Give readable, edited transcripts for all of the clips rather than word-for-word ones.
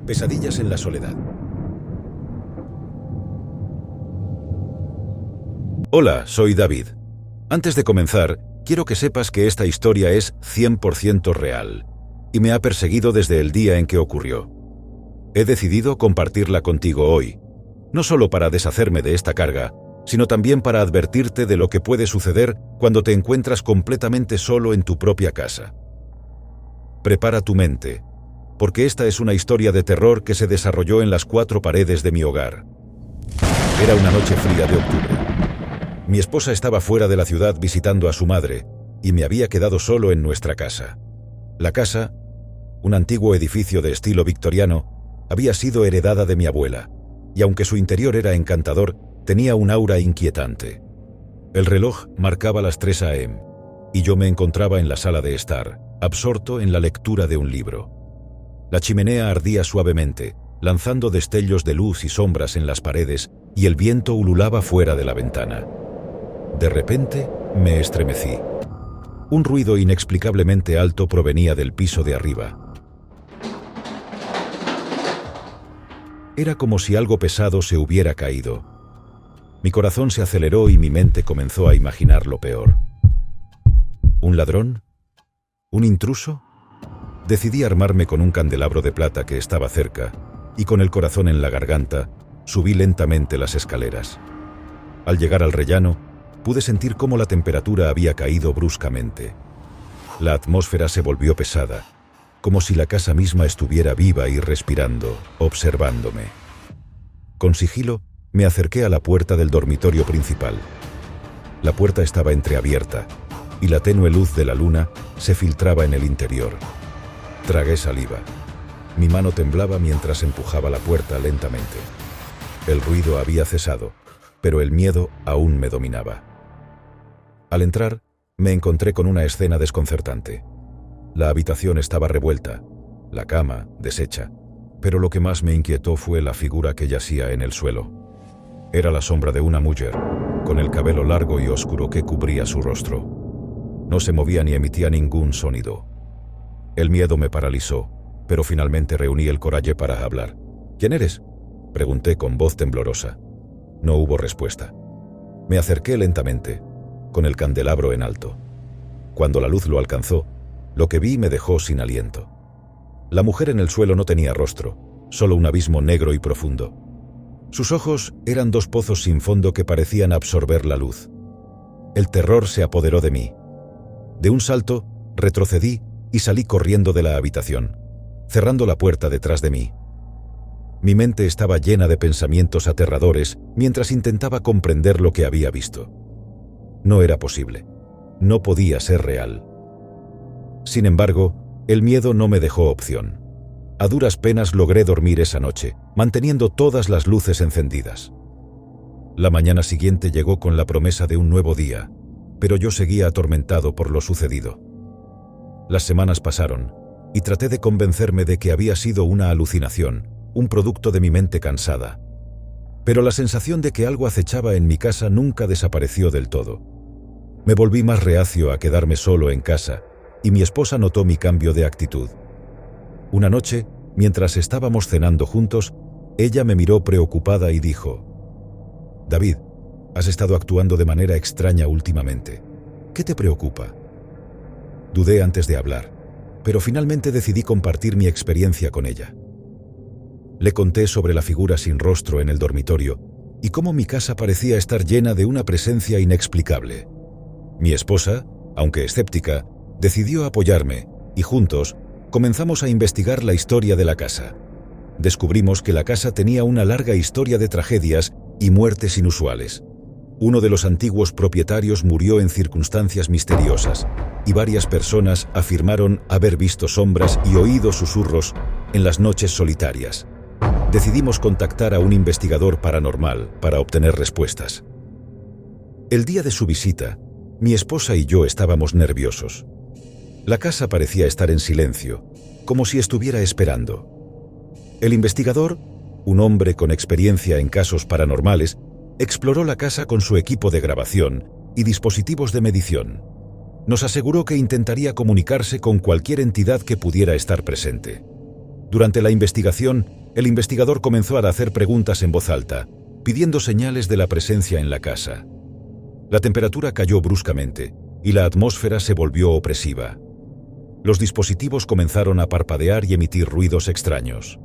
Pesadillas en la soledad. Hola, soy David. Antes de comenzar, quiero que sepas que esta historia es 100% real y me ha perseguido desde el día en que ocurrió. He decidido compartirla contigo hoy, no solo para deshacerme de esta carga, sino también para advertirte de lo que puede suceder cuando te encuentras completamente solo en tu propia casa. Prepara tu mente, porque esta es una historia de terror que se desarrolló en las 4 paredes de mi hogar. Era una noche fría de octubre. Mi esposa estaba fuera de la ciudad visitando a su madre y me había quedado solo en nuestra casa. La casa, un antiguo edificio de estilo victoriano, había sido heredada de mi abuela, y aunque su interior era encantador, tenía un aura inquietante. El reloj marcaba las 3 a.m. y yo me encontraba en la sala de estar, absorto en la lectura de un libro. La chimenea ardía suavemente, lanzando destellos de luz y sombras en las paredes, y el viento ululaba fuera de la ventana. De repente, me estremecí. Un ruido inexplicablemente alto provenía del piso de arriba. Era como si algo pesado se hubiera caído. Mi corazón se aceleró y mi mente comenzó a imaginar lo peor. ¿Un ladrón? ¿Un intruso? Decidí armarme con un candelabro de plata que estaba cerca, y con el corazón en la garganta, subí lentamente las escaleras. Al llegar al rellano, pude sentir cómo la temperatura había caído bruscamente. La atmósfera se volvió pesada, como si la casa misma estuviera viva y respirando, observándome. Con sigilo, me acerqué a la puerta del dormitorio principal. La puerta estaba entreabierta, y la tenue luz de la luna se filtraba en el interior. Tragué saliva. Mi mano temblaba mientras empujaba la puerta lentamente. El ruido había cesado, pero el miedo aún me dominaba. Al entrar, me encontré con una escena desconcertante. La habitación estaba revuelta, la cama deshecha, pero lo que más me inquietó fue la figura que yacía en el suelo. Era la sombra de una mujer, con el cabello largo y oscuro que cubría su rostro. No se movía ni emitía ningún sonido. El miedo me paralizó, pero finalmente reuní el coraje para hablar. ¿Quién eres?, pregunté con voz temblorosa. No hubo respuesta. Me acerqué lentamente, con el candelabro en alto. Cuando la luz lo alcanzó, lo que vi me dejó sin aliento. La mujer en el suelo no tenía rostro, solo un abismo negro y profundo. Sus ojos eran 2 pozos sin fondo que parecían absorber la luz. El terror se apoderó de mí. De un salto, retrocedí y salí corriendo de la habitación, cerrando la puerta detrás de mí. Mi mente estaba llena de pensamientos aterradores mientras intentaba comprender lo que había visto. No era posible. No podía ser real. Sin embargo, el miedo no me dejó opción. A duras penas logré dormir esa noche, manteniendo todas las luces encendidas. La mañana siguiente llegó con la promesa de un nuevo día, pero yo seguía atormentado por lo sucedido. Las semanas pasaron, y traté de convencerme de que había sido una alucinación, un producto de mi mente cansada. Pero la sensación de que algo acechaba en mi casa nunca desapareció del todo. Me volví más reacio a quedarme solo en casa, y mi esposa notó mi cambio de actitud. Una noche, mientras estábamos cenando juntos, ella me miró preocupada y dijo: «David, has estado actuando de manera extraña últimamente. ¿Qué te preocupa?». Dudé antes de hablar, pero finalmente decidí compartir mi experiencia con ella. Le conté sobre la figura sin rostro en el dormitorio y cómo mi casa parecía estar llena de una presencia inexplicable. Mi esposa, aunque escéptica, decidió apoyarme y juntos comenzamos a investigar la historia de la casa. Descubrimos que la casa tenía una larga historia de tragedias y muertes inusuales. Uno de los antiguos propietarios murió en circunstancias misteriosas, y varias personas afirmaron haber visto sombras y oído susurros en las noches solitarias. Decidimos contactar a un investigador paranormal para obtener respuestas. El día de su visita, mi esposa y yo estábamos nerviosos. La casa parecía estar en silencio, como si estuviera esperando. El investigador, un hombre con experiencia en casos paranormales, exploró la casa con su equipo de grabación y dispositivos de medición. Nos aseguró que intentaría comunicarse con cualquier entidad que pudiera estar presente. Durante la investigación, el investigador comenzó a hacer preguntas en voz alta, pidiendo señales de la presencia en la casa. La temperatura cayó bruscamente y la atmósfera se volvió opresiva. Los dispositivos comenzaron a parpadear y emitir ruidos extraños.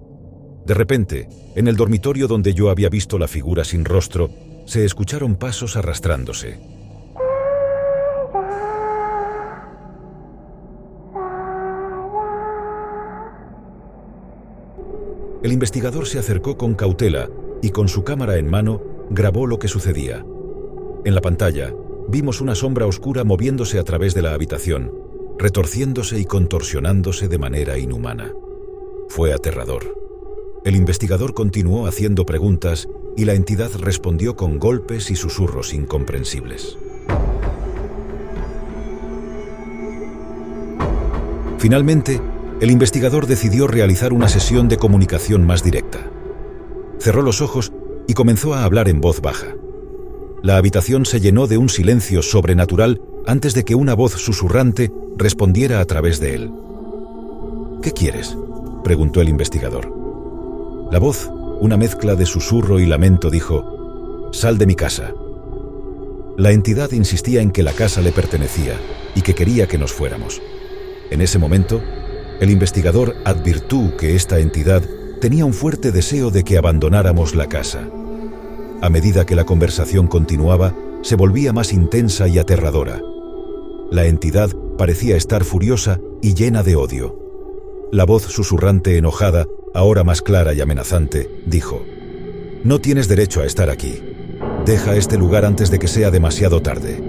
De repente, en el dormitorio donde yo había visto la figura sin rostro, se escucharon pasos arrastrándose. El investigador se acercó con cautela y con su cámara en mano grabó lo que sucedía. En la pantalla, vimos una sombra oscura moviéndose a través de la habitación, retorciéndose y contorsionándose de manera inhumana. Fue aterrador. El investigador continuó haciendo preguntas y la entidad respondió con golpes y susurros incomprensibles. Finalmente, el investigador decidió realizar una sesión de comunicación más directa. Cerró los ojos y comenzó a hablar en voz baja. La habitación se llenó de un silencio sobrenatural antes de que una voz susurrante respondiera a través de él. «¿Qué quieres?», preguntó el investigador. La voz, una mezcla de susurro y lamento, dijo: «Sal de mi casa». La entidad insistía en que la casa le pertenecía y que quería que nos fuéramos. En ese momento, el investigador advirtió que esta entidad tenía un fuerte deseo de que abandonáramos la casa. A medida que la conversación continuaba, se volvía más intensa y aterradora. La entidad parecía estar furiosa y llena de odio. La voz susurrante enojada, ahora más clara y amenazante, dijo: «No tienes derecho a estar aquí. Deja este lugar antes de que sea demasiado tarde».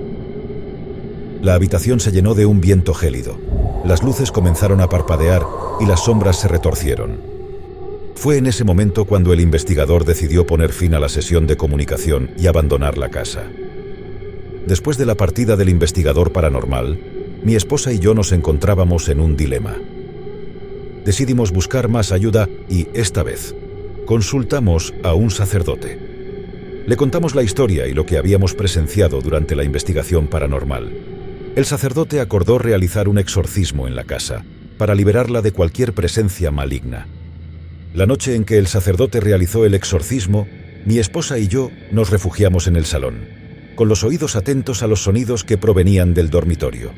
La habitación se llenó de un viento gélido. Las luces comenzaron a parpadear y las sombras se retorcieron. Fue en ese momento cuando el investigador decidió poner fin a la sesión de comunicación y abandonar la casa. Después de la partida del investigador paranormal, mi esposa y yo nos encontrábamos en un dilema. Decidimos buscar más ayuda y, esta vez, consultamos a un sacerdote. Le contamos la historia y lo que habíamos presenciado durante la investigación paranormal. El sacerdote acordó realizar un exorcismo en la casa para liberarla de cualquier presencia maligna. La noche en que el sacerdote realizó el exorcismo, mi esposa y yo nos refugiamos en el salón, con los oídos atentos a los sonidos que provenían del dormitorio.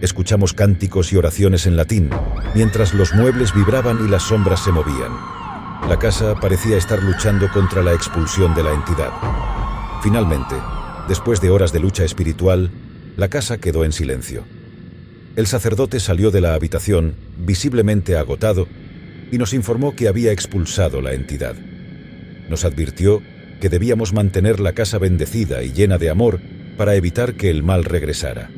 Escuchamos cánticos y oraciones en latín, mientras los muebles vibraban y las sombras se movían. La casa parecía estar luchando contra la expulsión de la entidad. Finalmente, después de horas de lucha espiritual, la casa quedó en silencio. El sacerdote salió de la habitación, visiblemente agotado, y nos informó que había expulsado la entidad. Nos advirtió que debíamos mantener la casa bendecida y llena de amor para evitar que el mal regresara.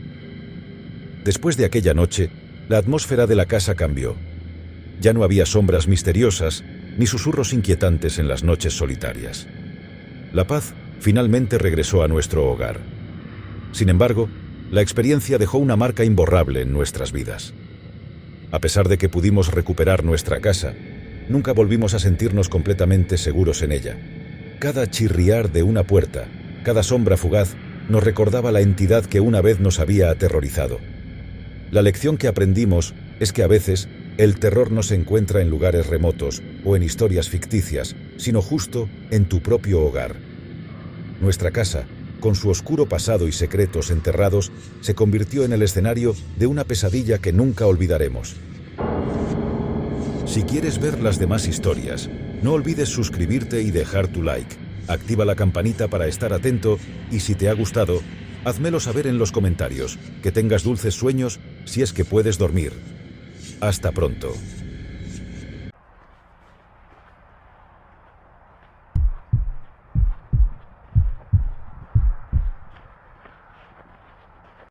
Después de aquella noche, la atmósfera de la casa cambió. Ya no había sombras misteriosas ni susurros inquietantes en las noches solitarias. La paz finalmente regresó a nuestro hogar. Sin embargo, la experiencia dejó una marca imborrable en nuestras vidas. A pesar de que pudimos recuperar nuestra casa, nunca volvimos a sentirnos completamente seguros en ella. Cada chirriar de una puerta, cada sombra fugaz, nos recordaba la entidad que una vez nos había aterrorizado. La lección que aprendimos es que a veces el terror no se encuentra en lugares remotos o en historias ficticias, sino justo en tu propio hogar. Nuestra casa, con su oscuro pasado y secretos enterrados, se convirtió en el escenario de una pesadilla que nunca olvidaremos. Si quieres ver las demás historias, no olvides suscribirte y dejar tu like. Activa la campanita para estar atento y si te ha gustado, házmelo saber en los comentarios. Que tengas dulces sueños si es que puedes dormir. Hasta pronto.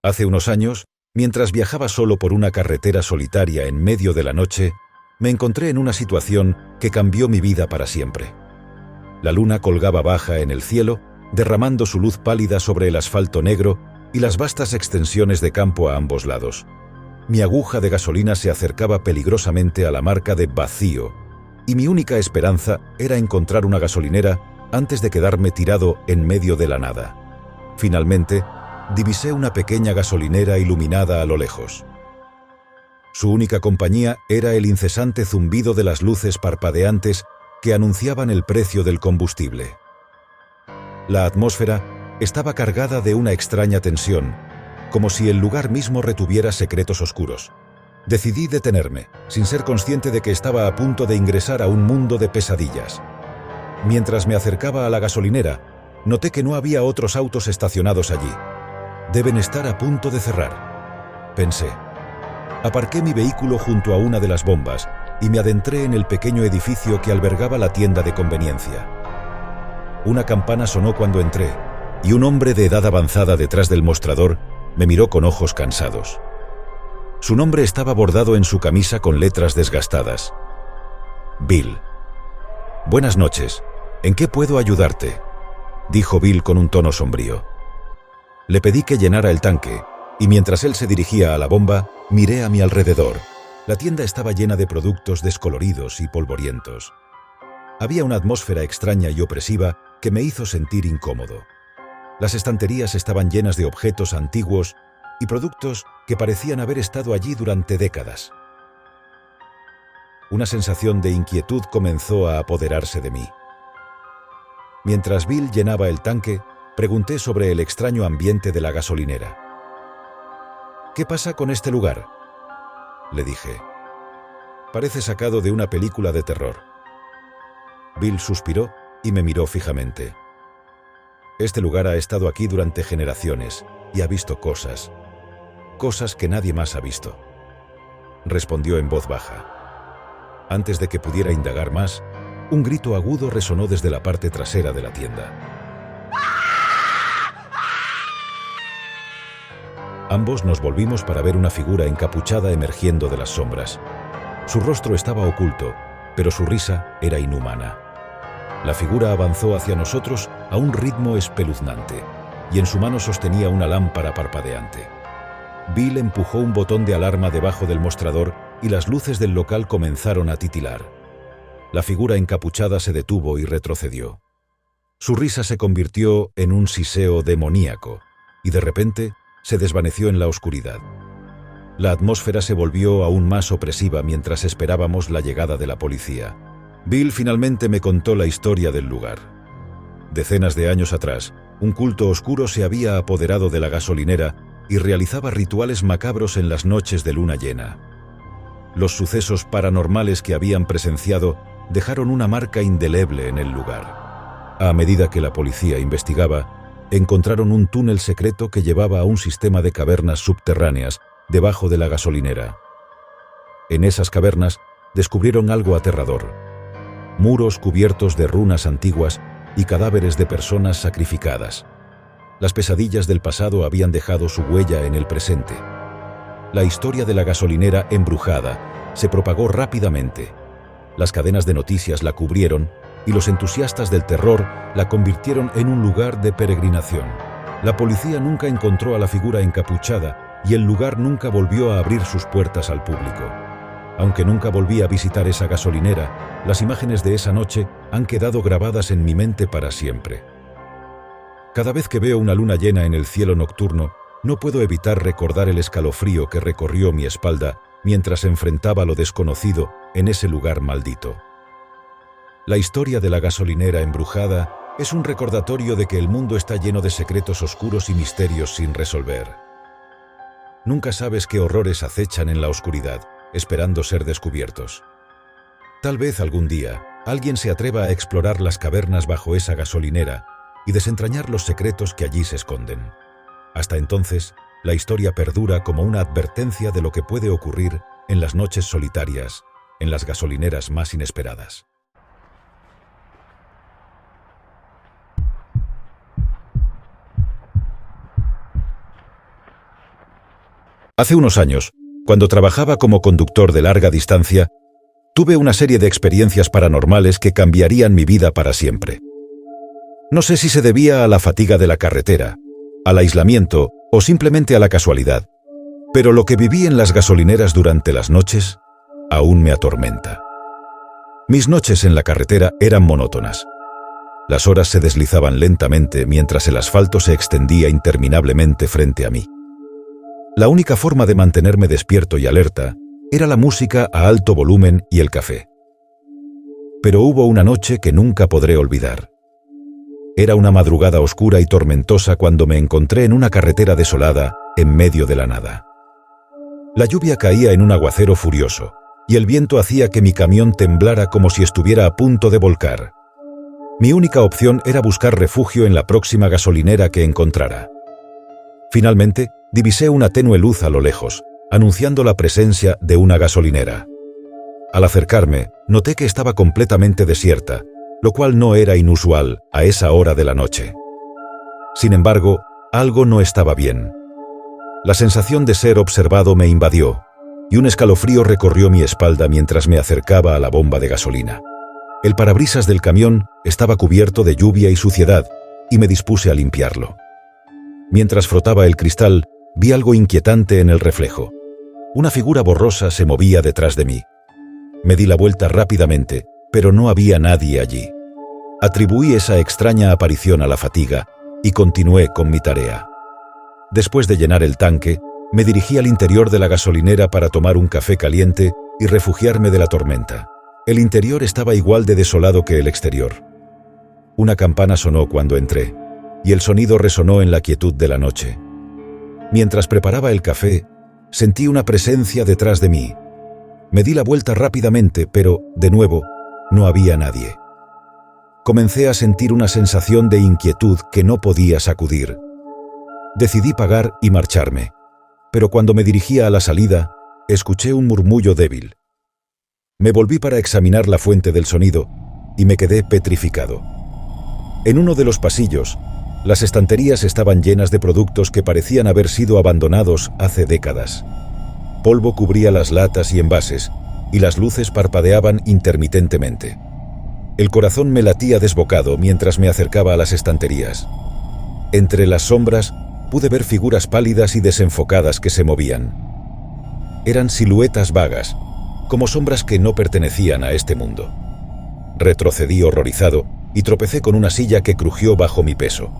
Hace unos años, mientras viajaba solo por una carretera solitaria en medio de la noche, me encontré en una situación que cambió mi vida para siempre. La luna colgaba baja en el cielo, derramando su luz pálida sobre el asfalto negro y las vastas extensiones de campo a ambos lados. Mi aguja de gasolina se acercaba peligrosamente a la marca de vacío, y mi única esperanza era encontrar una gasolinera antes de quedarme tirado en medio de la nada. Finalmente, divisé una pequeña gasolinera iluminada a lo lejos. Su única compañía era el incesante zumbido de las luces parpadeantes que anunciaban el precio del combustible. La atmósfera estaba cargada de una extraña tensión, como si el lugar mismo retuviera secretos oscuros. Decidí detenerme, sin ser consciente de que estaba a punto de ingresar a un mundo de pesadillas. Mientras me acercaba a la gasolinera, noté que no había otros autos estacionados allí. Deben estar a punto de cerrar, pensé. Aparqué mi vehículo junto a una de las bombas y me adentré en el pequeño edificio que albergaba la tienda de conveniencia. Una campana sonó cuando entré, y un hombre de edad avanzada detrás del mostrador me miró con ojos cansados. Su nombre estaba bordado en su camisa con letras desgastadas. Bill. «Buenas noches. ¿En qué puedo ayudarte?», dijo Bill con un tono sombrío. Le pedí que llenara el tanque, y mientras él se dirigía a la bomba, miré a mi alrededor. La tienda estaba llena de productos descoloridos y polvorientos. Había una atmósfera extraña y opresiva que me hizo sentir incómodo. Las estanterías estaban llenas de objetos antiguos y productos que parecían haber estado allí durante décadas. Una sensación de inquietud comenzó a apoderarse de mí. Mientras Bill llenaba el tanque, pregunté sobre el extraño ambiente de la gasolinera. «¿Qué pasa con este lugar?», le dije. «Parece sacado de una película de terror». Bill suspiró y me miró fijamente. «Este lugar ha estado aquí durante generaciones y ha visto cosas que nadie más ha visto», respondió en voz baja. Antes de que pudiera indagar más, un grito agudo resonó desde la parte trasera de la tienda. Ambos nos volvimos para ver una figura encapuchada emergiendo de las sombras. Su rostro estaba oculto, pero su risa era inhumana. La figura avanzó hacia nosotros a un ritmo espeluznante, y en su mano sostenía una lámpara parpadeante. Bill empujó un botón de alarma debajo del mostrador y las luces del local comenzaron a titilar. La figura encapuchada se detuvo y retrocedió. Su risa se convirtió en un siseo demoníaco, y de repente se desvaneció en la oscuridad. La atmósfera se volvió aún más opresiva mientras esperábamos la llegada de la policía. Bill finalmente me contó la historia del lugar. Decenas de años atrás, un culto oscuro se había apoderado de la gasolinera y realizaba rituales macabros en las noches de luna llena. Los sucesos paranormales que habían presenciado dejaron una marca indeleble en el lugar. A medida que la policía investigaba, encontraron un túnel secreto que llevaba a un sistema de cavernas subterráneas debajo de la gasolinera. En esas cavernas descubrieron algo aterrador: muros cubiertos de runas antiguas y cadáveres de personas sacrificadas. Las pesadillas del pasado habían dejado su huella en el presente. La historia de la gasolinera embrujada se propagó rápidamente. Las cadenas de noticias la cubrieron y los entusiastas del terror la convirtieron en un lugar de peregrinación. La policía nunca encontró a la figura encapuchada y el lugar nunca volvió a abrir sus puertas al público. Aunque nunca volví a visitar esa gasolinera, las imágenes de esa noche han quedado grabadas en mi mente para siempre. Cada vez que veo una luna llena en el cielo nocturno, no puedo evitar recordar el escalofrío que recorrió mi espalda mientras enfrentaba lo desconocido en ese lugar maldito. La historia de la gasolinera embrujada es un recordatorio de que el mundo está lleno de secretos oscuros y misterios sin resolver. Nunca sabes qué horrores acechan en la oscuridad, esperando ser descubiertos. Tal vez algún día alguien se atreva a explorar las cavernas bajo esa gasolinera y desentrañar los secretos que allí se esconden. Hasta entonces, la historia perdura como una advertencia de lo que puede ocurrir en las noches solitarias, en las gasolineras más inesperadas. Hace unos años, cuando trabajaba como conductor de larga distancia, tuve una serie de experiencias paranormales que cambiarían mi vida para siempre. No sé si se debía a la fatiga de la carretera, al aislamiento o simplemente a la casualidad, pero lo que viví en las gasolineras durante las noches aún me atormenta. Mis noches en la carretera eran monótonas. Las horas se deslizaban lentamente mientras el asfalto se extendía interminablemente frente a mí. La única forma de mantenerme despierto y alerta Era la música a alto volumen y el café. Pero hubo una noche que nunca podré olvidar. Era una madrugada oscura y tormentosa cuando me encontré en una carretera desolada en medio de la nada. La lluvia caía en un aguacero furioso, y el viento hacía que mi camión temblara como si estuviera a punto de volcar. Mi única opción era buscar refugio en la próxima gasolinera que encontrara. Finalmente, divisé una tenue luz a lo lejos, anunciando la presencia de una gasolinera. Al acercarme, noté que estaba completamente desierta, lo cual no era inusual a esa hora de la noche. Sin embargo, algo no estaba bien. La sensación de ser observado me invadió, y un escalofrío recorrió mi espalda mientras me acercaba a la bomba de gasolina. El parabrisas del camión estaba cubierto de lluvia y suciedad, y me dispuse a limpiarlo. Mientras frotaba el cristal, vi algo inquietante en el reflejo. Una figura borrosa se movía detrás de mí. Me di la vuelta rápidamente, pero no había nadie allí. Atribuí esa extraña aparición a la fatiga y continué con mi tarea. Después de llenar el tanque, me dirigí al interior de la gasolinera para tomar un café caliente y refugiarme de la tormenta. El interior estaba igual de desolado que el exterior. Una campana sonó cuando entré, y el sonido resonó en la quietud de la noche. Mientras preparaba el café, sentí una presencia detrás de mí. Me di la vuelta rápidamente, pero, de nuevo, no había nadie. Comencé a sentir una sensación de inquietud que no podía sacudir. Decidí pagar y marcharme, pero cuando me dirigía a la salida, escuché un murmullo débil. Me volví para examinar la fuente del sonido y me quedé petrificado. En uno de los pasillos, las estanterías estaban llenas de productos que parecían haber sido abandonados hace décadas. Polvo cubría las latas y envases, y las luces parpadeaban intermitentemente. El corazón me latía desbocado mientras me acercaba a las estanterías. Entre las sombras pude ver figuras pálidas y desenfocadas que se movían. Eran siluetas vagas, como sombras que no pertenecían a este mundo. Retrocedí horrorizado y tropecé con una silla que crujió bajo mi peso.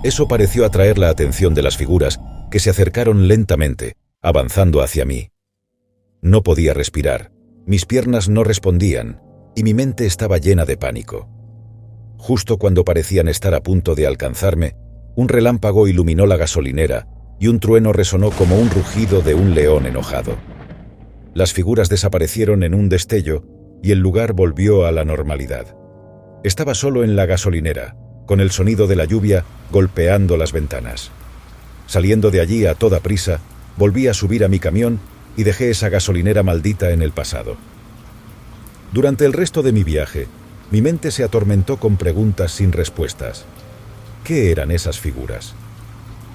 Eso pareció atraer la atención de las figuras, que se acercaron lentamente, avanzando hacia mí. No podía respirar, mis piernas no respondían, y mi mente estaba llena de pánico. Justo cuando parecían estar a punto de alcanzarme, un relámpago iluminó la gasolinera y un trueno resonó como un rugido de un león enojado. Las figuras desaparecieron en un destello y el lugar volvió a la normalidad. Estaba solo en la gasolinera, con el sonido de la lluvia golpeando las ventanas. Saliendo de allí a toda prisa, volví a subir a mi camión y dejé esa gasolinera maldita en el pasado. Durante el resto de mi viaje, mi mente se atormentó con preguntas sin respuestas. ¿Qué eran esas figuras?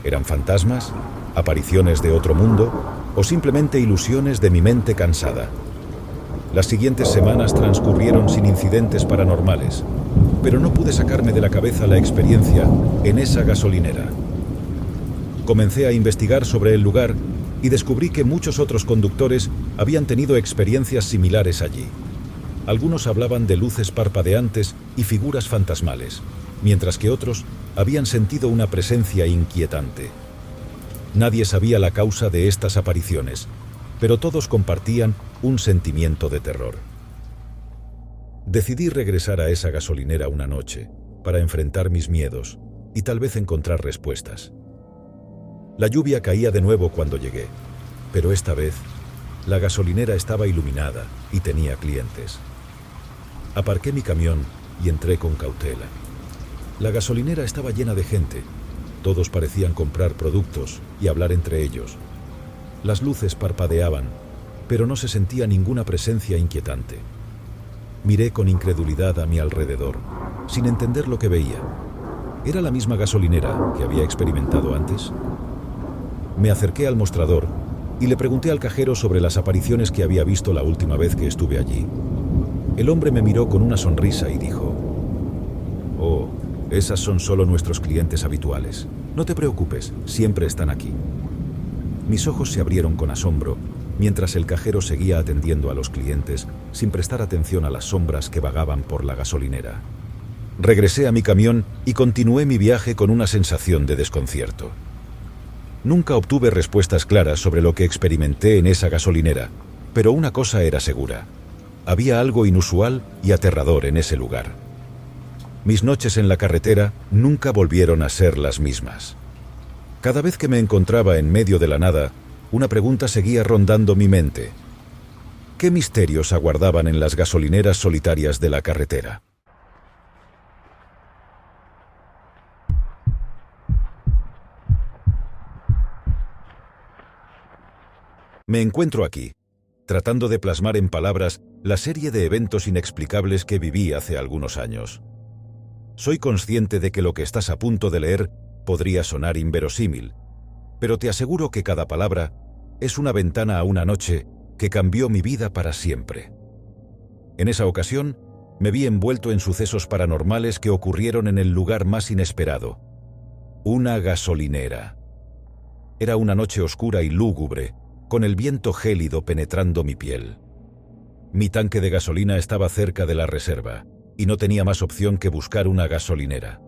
¿Eran fantasmas, apariciones de otro mundo o simplemente ilusiones de mi mente cansada? Las siguientes semanas transcurrieron sin incidentes paranormales, pero no pude sacarme de la cabeza la experiencia en esa gasolinera. Comencé a investigar sobre el lugar y descubrí que muchos otros conductores habían tenido experiencias similares allí. Algunos hablaban de luces parpadeantes y figuras fantasmales, mientras que otros habían sentido una presencia inquietante. Nadie sabía la causa de estas apariciones, pero todos compartían un sentimiento de terror. Decidí regresar a esa gasolinera una noche para enfrentar mis miedos y tal vez encontrar respuestas. La lluvia caía de nuevo cuando llegué, pero esta vez la gasolinera estaba iluminada y tenía clientes. Aparqué mi camión y entré con cautela. La gasolinera estaba llena de gente. Todos parecían comprar productos y hablar entre ellos. Las luces parpadeaban, pero no se sentía ninguna presencia inquietante. Miré con incredulidad a mi alrededor, sin entender lo que veía. ¿Era la misma gasolinera que había experimentado antes? Me acerqué al mostrador y le pregunté al cajero sobre las apariciones que había visto la última vez que estuve allí. El hombre me miró con una sonrisa y dijo: «Oh, esas son solo nuestros clientes habituales. No te preocupes, siempre están aquí». Mis ojos se abrieron con asombro, mientras el cajero seguía atendiendo a los clientes sin prestar atención a las sombras que vagaban por la gasolinera. Regresé a mi camión y continué mi viaje con una sensación de desconcierto. Nunca obtuve respuestas claras sobre lo que experimenté en esa gasolinera, Pero una cosa era segura: había algo inusual y aterrador en ese lugar. Mis noches en la carretera nunca volvieron a ser las mismas. Cada vez que me encontraba en medio de la nada, una pregunta seguía rondando mi mente. ¿Qué misterios aguardaban en las gasolineras solitarias de la carretera? Me encuentro aquí, tratando de plasmar en palabras la serie de eventos inexplicables que viví hace algunos años. Soy consciente de que lo que estás a punto de leer podría sonar inverosímil, pero te aseguro que cada palabra es una ventana a una noche que cambió mi vida para siempre. En esa ocasión, me vi envuelto en sucesos paranormales que ocurrieron en el lugar más inesperado: una gasolinera. Era una noche oscura y lúgubre, con el viento gélido penetrando mi piel. Mi tanque de gasolina estaba cerca de la reserva, y no tenía más opción que buscar una gasolinera.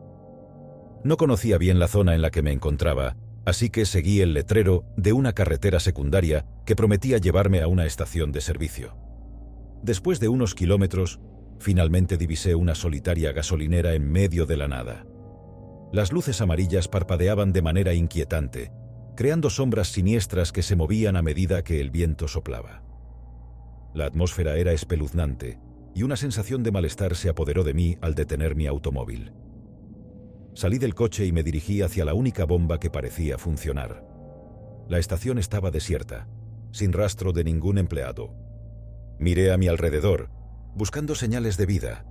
No conocía bien la zona en la que me encontraba, así que seguí el letrero de una carretera secundaria que prometía llevarme a una estación de servicio. Después de unos kilómetros, finalmente divisé una solitaria gasolinera en medio de la nada. Las luces amarillas parpadeaban de manera inquietante, creando sombras siniestras que se movían a medida que el viento soplaba. La atmósfera era espeluznante, y una sensación de malestar se apoderó de mí al detener mi automóvil. Salí del coche y me dirigí hacia la única bomba que parecía funcionar. La estación estaba desierta, sin rastro de ningún empleado. Miré a mi alrededor, buscando señales de vida,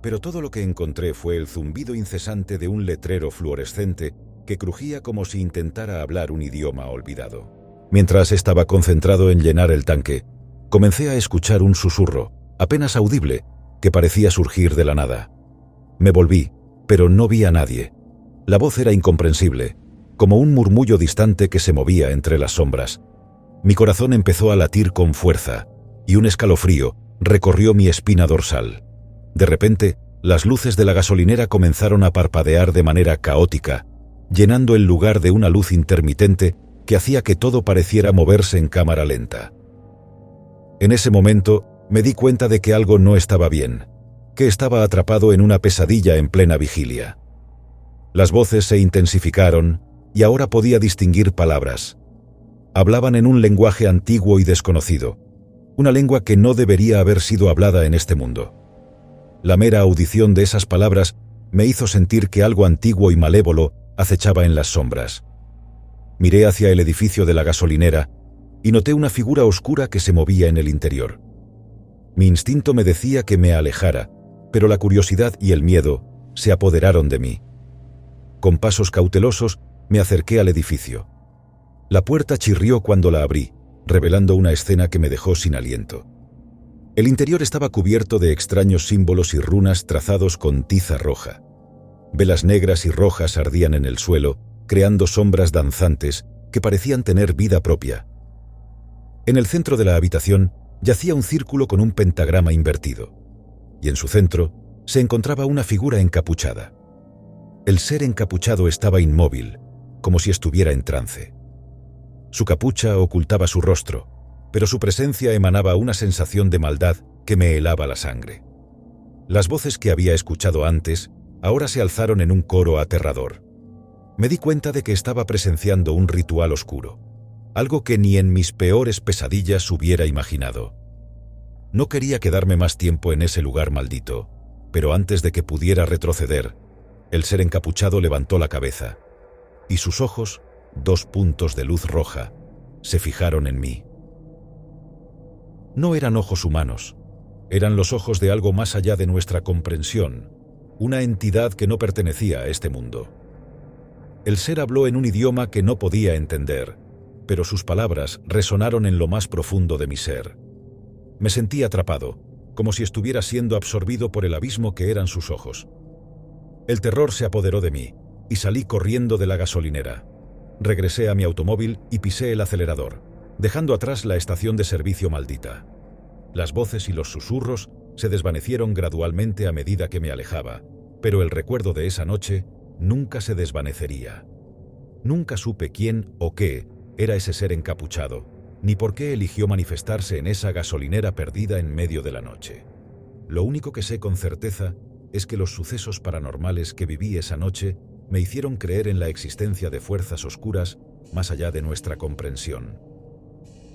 pero todo lo que encontré fue el zumbido incesante de un letrero fluorescente que crujía como si intentara hablar un idioma olvidado. Mientras estaba concentrado en llenar el tanque, comencé a escuchar un susurro, apenas audible, que parecía surgir de la nada. Me volví, pero no vi a nadie. La voz era incomprensible, como un murmullo distante que se movía entre las sombras. Mi corazón empezó a latir con fuerza, y un escalofrío recorrió mi espina dorsal. De repente, las luces de la gasolinera comenzaron a parpadear de manera caótica, llenando el lugar de una luz intermitente que hacía que todo pareciera moverse en cámara lenta. En ese momento, me di cuenta de que algo no estaba bien, que estaba atrapado en una pesadilla en plena vigilia. Las voces se intensificaron y ahora podía distinguir palabras. Hablaban en un lenguaje antiguo y desconocido, una lengua que no debería haber sido hablada en este mundo. La mera audición de esas palabras me hizo sentir que algo antiguo y malévolo acechaba en las sombras. Miré hacia el edificio de la gasolinera y noté una figura oscura que se movía en el interior. Mi instinto me decía que me alejara, pero la curiosidad y el miedo se apoderaron de mí. Con pasos cautelosos me acerqué al edificio. La puerta chirrió cuando la abrí, revelando una escena que me dejó sin aliento. El interior estaba cubierto de extraños símbolos y runas trazados con tiza roja. Velas negras y rojas ardían en el suelo, creando sombras danzantes que parecían tener vida propia. En el centro de la habitación yacía un círculo con un pentagrama invertido, y en su centro se encontraba una figura encapuchada. El ser encapuchado estaba inmóvil, como si estuviera en trance. Su capucha ocultaba su rostro, pero su presencia emanaba una sensación de maldad que me helaba la sangre. Las voces que había escuchado antes ahora se alzaron en un coro aterrador. Me di cuenta de que estaba presenciando un ritual oscuro, algo que ni en mis peores pesadillas hubiera imaginado. No quería quedarme más tiempo en ese lugar maldito, pero antes de que pudiera retroceder, el ser encapuchado levantó la cabeza, y sus ojos, 2 puntos de luz roja, se fijaron en mí. No eran ojos humanos, eran los ojos de algo más allá de nuestra comprensión, una entidad que no pertenecía a este mundo. El ser habló en un idioma que no podía entender, pero sus palabras resonaron en lo más profundo de mi ser. Me sentí atrapado, como si estuviera siendo absorbido por el abismo que eran sus ojos. El terror se apoderó de mí, y salí corriendo de la gasolinera. Regresé a mi automóvil y pisé el acelerador, dejando atrás la estación de servicio maldita. Las voces y los susurros se desvanecieron gradualmente a medida que me alejaba, pero el recuerdo de esa noche nunca se desvanecería. Nunca supe quién o qué era ese ser encapuchado, ni por qué eligió manifestarse en esa gasolinera perdida en medio de la noche. Lo único que sé con certeza es que los sucesos paranormales que viví esa noche me hicieron creer en la existencia de fuerzas oscuras más allá de nuestra comprensión.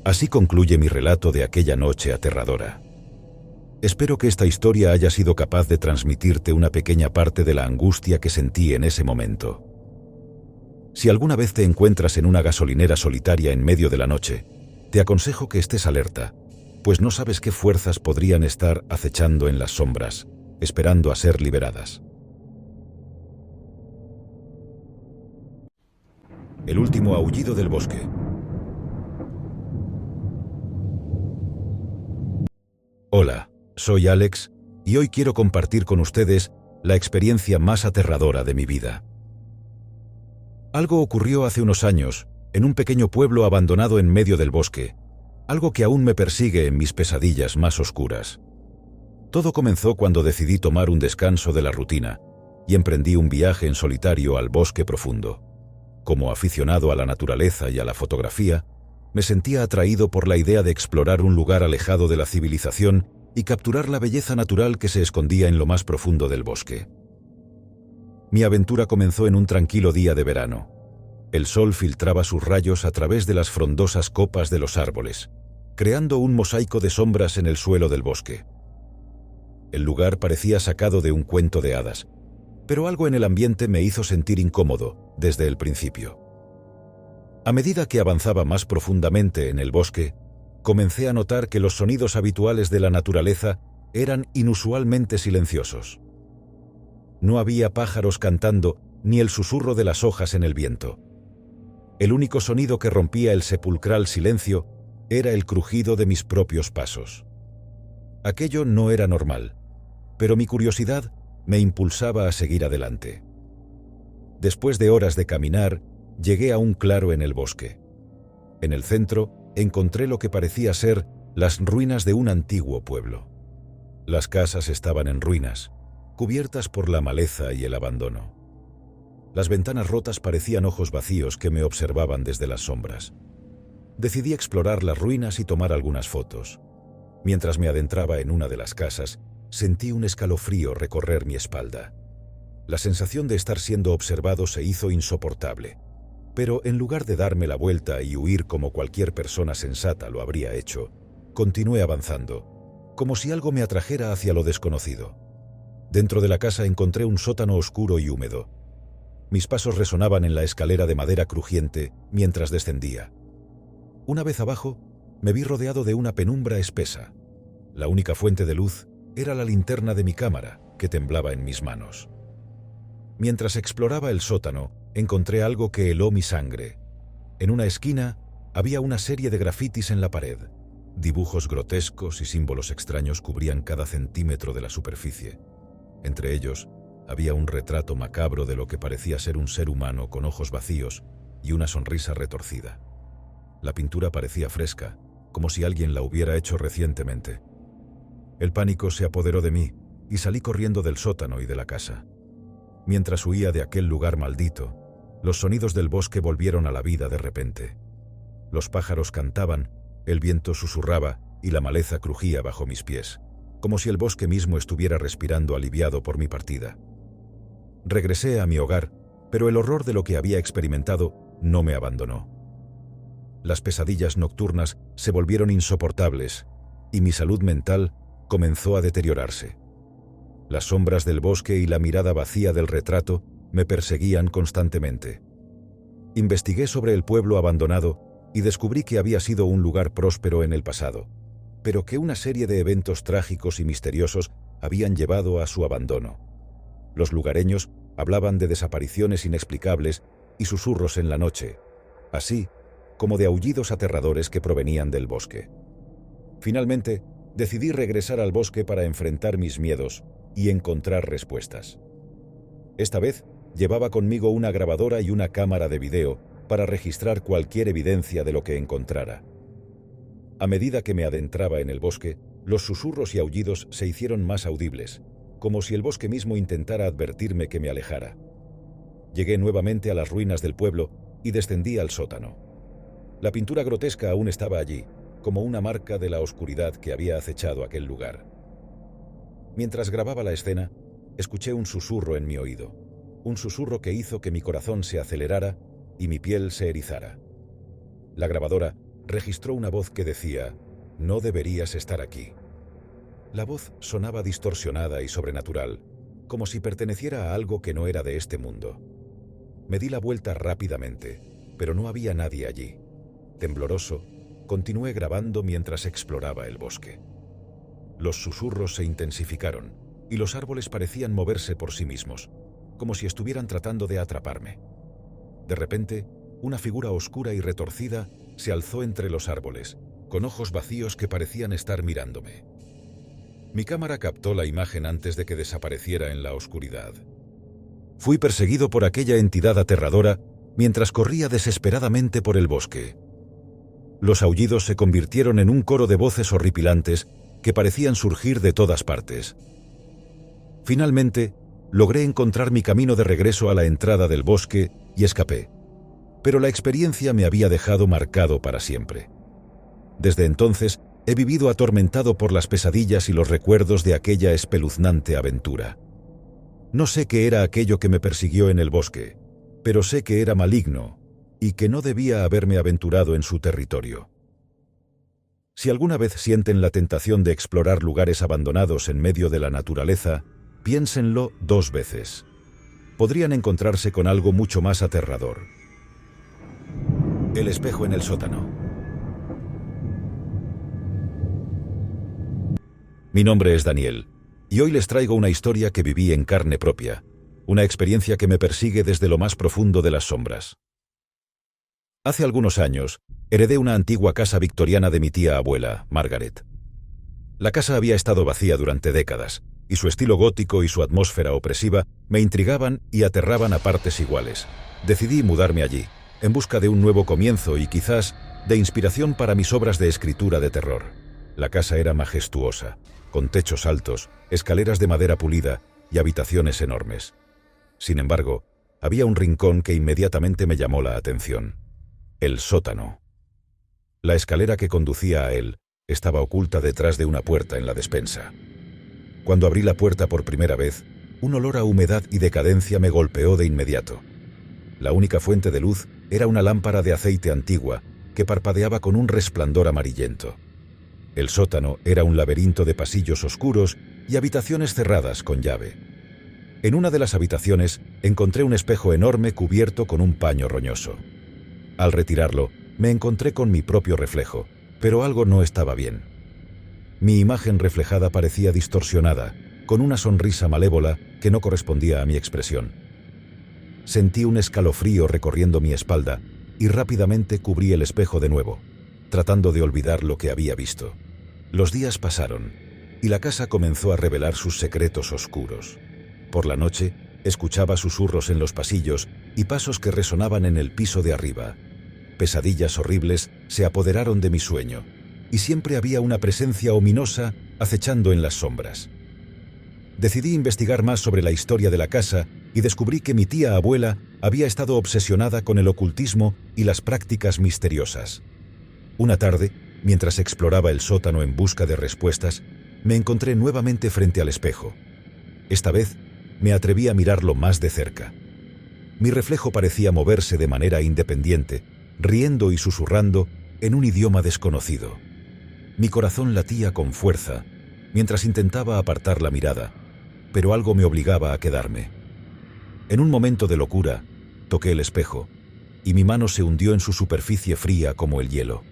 Así concluye mi relato de aquella noche aterradora. Espero que esta historia haya sido capaz de transmitirte una pequeña parte de la angustia que sentí en ese momento. Si alguna vez te encuentras en una gasolinera solitaria en medio de la noche, te aconsejo que estés alerta, pues no sabes qué fuerzas podrían estar acechando en las sombras, esperando a ser liberadas. El último aullido del bosque. Hola, soy Alex, y hoy quiero compartir con ustedes la experiencia más aterradora de mi vida. Algo ocurrió hace unos años, en un pequeño pueblo abandonado en medio del bosque, algo que aún me persigue en mis pesadillas más oscuras. Todo comenzó cuando decidí tomar un descanso de la rutina y emprendí un viaje en solitario al bosque profundo. Como aficionado a la naturaleza y a la fotografía, me sentía atraído por la idea de explorar un lugar alejado de la civilización y capturar la belleza natural que se escondía en lo más profundo del bosque. Mi aventura comenzó en un tranquilo día de verano. El sol filtraba sus rayos a través de las frondosas copas de los árboles, creando un mosaico de sombras en el suelo del bosque. El lugar parecía sacado de un cuento de hadas, pero algo en el ambiente me hizo sentir incómodo desde el principio. A medida que avanzaba más profundamente en el bosque, comencé a notar que los sonidos habituales de la naturaleza eran inusualmente silenciosos. No había pájaros cantando ni el susurro de las hojas en el viento. El único sonido que rompía el sepulcral silencio era el crujido de mis propios pasos. Aquello no era normal, pero mi curiosidad me impulsaba a seguir adelante. Después de horas de caminar, llegué a un claro en el bosque. En el centro, encontré lo que parecía ser las ruinas de un antiguo pueblo. Las casas estaban en ruinas, cubiertas por la maleza y el abandono. Las ventanas rotas parecían ojos vacíos que me observaban desde las sombras. Decidí explorar las ruinas y tomar algunas fotos. Mientras me adentraba en una de las casas, sentí un escalofrío recorrer mi espalda. La sensación de estar siendo observado se hizo insoportable, pero en lugar de darme la vuelta y huir como cualquier persona sensata lo habría hecho, continué avanzando, como si algo me atrajera hacia lo desconocido. Dentro de la casa encontré un sótano oscuro y húmedo. Mis pasos resonaban en la escalera de madera crujiente mientras descendía. Una vez abajo, me vi rodeado de una penumbra espesa. La única fuente de luz era la linterna de mi cámara, que temblaba en mis manos. Mientras exploraba el sótano, encontré algo que heló mi sangre. En una esquina había una serie de grafitis en la pared. Dibujos grotescos y símbolos extraños cubrían cada centímetro de la superficie. Entre ellos, había un retrato macabro de lo que parecía ser un ser humano con ojos vacíos y una sonrisa retorcida. La pintura parecía fresca, como si alguien la hubiera hecho recientemente. El pánico se apoderó de mí y salí corriendo del sótano y de la casa. Mientras huía de aquel lugar maldito, los sonidos del bosque volvieron a la vida de repente. Los pájaros cantaban, el viento susurraba y la maleza crujía bajo mis pies, como si el bosque mismo estuviera respirando aliviado por mi partida. Regresé a mi hogar, pero el horror de lo que había experimentado no me abandonó. Las pesadillas nocturnas se volvieron insoportables y mi salud mental comenzó a deteriorarse. Las sombras del bosque y la mirada vacía del retrato me perseguían constantemente. Investigué sobre el pueblo abandonado y descubrí que había sido un lugar próspero en el pasado, pero que una serie de eventos trágicos y misteriosos habían llevado a su abandono. Los lugareños hablaban de desapariciones inexplicables y susurros en la noche, así como de aullidos aterradores que provenían del bosque. Finalmente, decidí regresar al bosque para enfrentar mis miedos y encontrar respuestas. Esta vez, llevaba conmigo una grabadora y una cámara de video para registrar cualquier evidencia de lo que encontrara. A medida que me adentraba en el bosque, los susurros y aullidos se hicieron más audibles, como si el bosque mismo intentara advertirme que me alejara. Llegué nuevamente a las ruinas del pueblo y descendí al sótano. La pintura grotesca aún estaba allí, como una marca de la oscuridad que había acechado aquel lugar. Mientras grababa la escena, escuché un susurro en mi oído, un susurro que hizo que mi corazón se acelerara y mi piel se erizara. La grabadora registró una voz que decía: «No deberías estar aquí». La voz sonaba distorsionada y sobrenatural, como si perteneciera a algo que no era de este mundo. Me di la vuelta rápidamente, pero no había nadie allí. Tembloroso, continué grabando mientras exploraba el bosque. Los susurros se intensificaron, y los árboles parecían moverse por sí mismos, como si estuvieran tratando de atraparme. De repente, una figura oscura y retorcida se alzó entre los árboles, con ojos vacíos que parecían estar mirándome. Mi cámara captó la imagen antes de que desapareciera en la oscuridad. Fui perseguido por aquella entidad aterradora mientras corría desesperadamente por el bosque. Los aullidos se convirtieron en un coro de voces horripilantes que parecían surgir de todas partes. Finalmente, logré encontrar mi camino de regreso a la entrada del bosque y escapé. Pero la experiencia me había dejado marcado para siempre. Desde entonces, he vivido atormentado por las pesadillas y los recuerdos de aquella espeluznante aventura. No sé qué era aquello que me persiguió en el bosque, pero sé que era maligno y que no debía haberme aventurado en su territorio. Si alguna vez sienten la tentación de explorar lugares abandonados en medio de la naturaleza, piénsenlo 2 veces. Podrían encontrarse con algo mucho más aterrador. El espejo en el sótano. Mi nombre es Daniel, y hoy les traigo una historia que viví en carne propia, una experiencia que me persigue desde lo más profundo de las sombras. Hace algunos años, heredé una antigua casa victoriana de mi tía abuela, Margaret. La casa había estado vacía durante décadas, y su estilo gótico y su atmósfera opresiva me intrigaban y aterraban a partes iguales. Decidí mudarme allí, en busca de un nuevo comienzo y quizás de inspiración para mis obras de escritura de terror. La casa era majestuosa, con techos altos, escaleras de madera pulida y habitaciones enormes. Sin embargo, había un rincón que inmediatamente me llamó la atención: el sótano. La escalera que conducía a él estaba oculta detrás de una puerta en la despensa. Cuando abrí la puerta por primera vez, un olor a humedad y decadencia me golpeó de inmediato. La única fuente de luz era una lámpara de aceite antigua que parpadeaba con un resplandor amarillento. El sótano era un laberinto de pasillos oscuros y habitaciones cerradas con llave. En una de las habitaciones encontré un espejo enorme cubierto con un paño roñoso. Al retirarlo, me encontré con mi propio reflejo, pero algo no estaba bien. Mi imagen reflejada parecía distorsionada, con una sonrisa malévola que no correspondía a mi expresión. Sentí un escalofrío recorriendo mi espalda y rápidamente cubrí el espejo de nuevo, tratando de olvidar lo que había visto. Los días pasaron, y la casa comenzó a revelar sus secretos oscuros. Por la noche, escuchaba susurros en los pasillos y pasos que resonaban en el piso de arriba. Pesadillas horribles se apoderaron de mi sueño, y siempre había una presencia ominosa acechando en las sombras. Decidí investigar más sobre la historia de la casa y descubrí que mi tía abuela había estado obsesionada con el ocultismo y las prácticas misteriosas. Una tarde, mientras exploraba el sótano en busca de respuestas, me encontré nuevamente frente al espejo. Esta vez, me atreví a mirarlo más de cerca. Mi reflejo parecía moverse de manera independiente, riendo y susurrando en un idioma desconocido. Mi corazón latía con fuerza, mientras intentaba apartar la mirada, pero algo me obligaba a quedarme. En un momento de locura, toqué el espejo, y mi mano se hundió en su superficie fría como el hielo.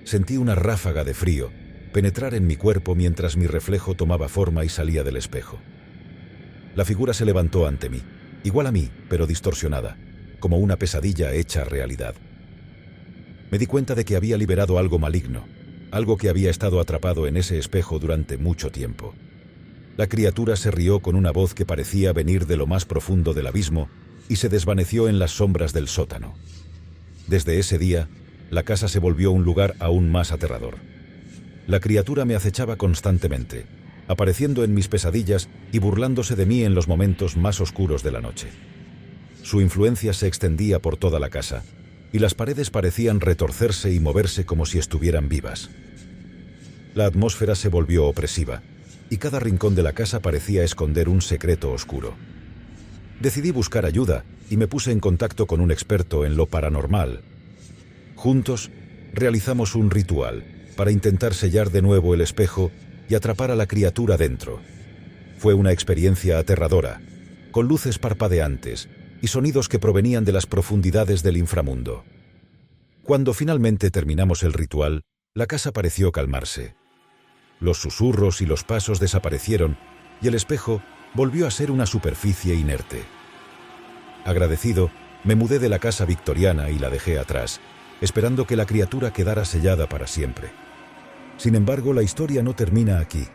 Sentí una ráfaga de frío penetrar en mi cuerpo mientras mi reflejo tomaba forma y salía del espejo. La figura se levantó ante mí, igual a mí, pero distorsionada, como una pesadilla hecha realidad. Me di cuenta de que había liberado algo maligno, algo que había estado atrapado en ese espejo durante mucho tiempo. La criatura se rió con una voz que parecía venir de lo más profundo del abismo y se desvaneció en las sombras del sótano. Desde ese día, la casa se volvió un lugar aún más aterrador. La criatura me acechaba constantemente, apareciendo en mis pesadillas y burlándose de mí en los momentos más oscuros de la noche. Su influencia se extendía por toda la casa, y las paredes parecían retorcerse y moverse como si estuvieran vivas. La atmósfera se volvió opresiva, y cada rincón de la casa parecía esconder un secreto oscuro. Decidí buscar ayuda y me puse en contacto con un experto en lo paranormal. Juntos, realizamos un ritual para intentar sellar de nuevo el espejo y atrapar a la criatura dentro. Fue una experiencia aterradora, con luces parpadeantes y sonidos que provenían de las profundidades del inframundo. Cuando finalmente terminamos el ritual, la casa pareció calmarse. Los susurros y los pasos desaparecieron y el espejo volvió a ser una superficie inerte. Agradecido, me mudé de la casa victoriana y la dejé atrás, esperando que la criatura quedara sellada para siempre. Sin embargo, la historia no termina aquí.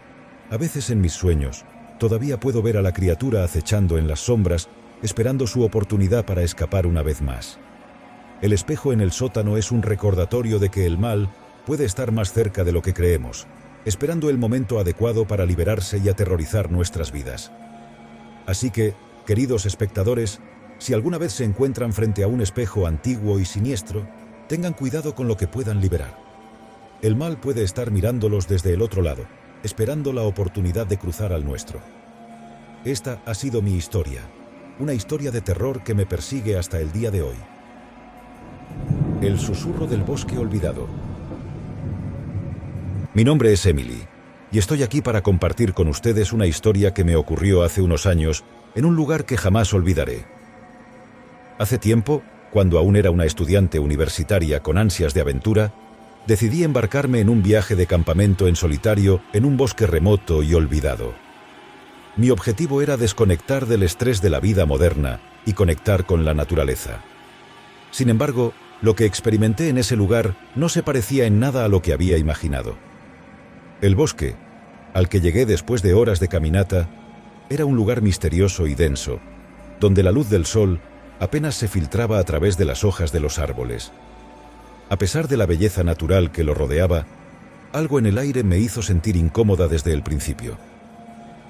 A veces en mis sueños, todavía puedo ver a la criatura acechando en las sombras, esperando su oportunidad para escapar una vez más. El espejo en el sótano es un recordatorio de que el mal puede estar más cerca de lo que creemos, esperando el momento adecuado para liberarse y aterrorizar nuestras vidas. Así que, queridos espectadores, si alguna vez se encuentran frente a un espejo antiguo y siniestro, tengan cuidado con lo que puedan liberar. El mal puede estar mirándolos desde el otro lado, esperando la oportunidad de cruzar al nuestro. Esta ha sido mi historia, una historia de terror que me persigue hasta el día de hoy. El susurro del bosque olvidado. Mi nombre es Emily, y estoy aquí para compartir con ustedes una historia que me ocurrió hace unos años en un lugar que jamás olvidaré. Hace tiempo, cuando aún era una estudiante universitaria con ansias de aventura, decidí embarcarme en un viaje de campamento en solitario en un bosque remoto y olvidado. Mi objetivo era desconectar del estrés de la vida moderna y conectar con la naturaleza. Sin embargo, lo que experimenté en ese lugar no se parecía en nada a lo que había imaginado. El bosque, al que llegué después de horas de caminata, era un lugar misterioso y denso, donde la luz del sol apenas se filtraba a través de las hojas de los árboles. A pesar de la belleza natural que lo rodeaba, algo en el aire me hizo sentir incómoda desde el principio.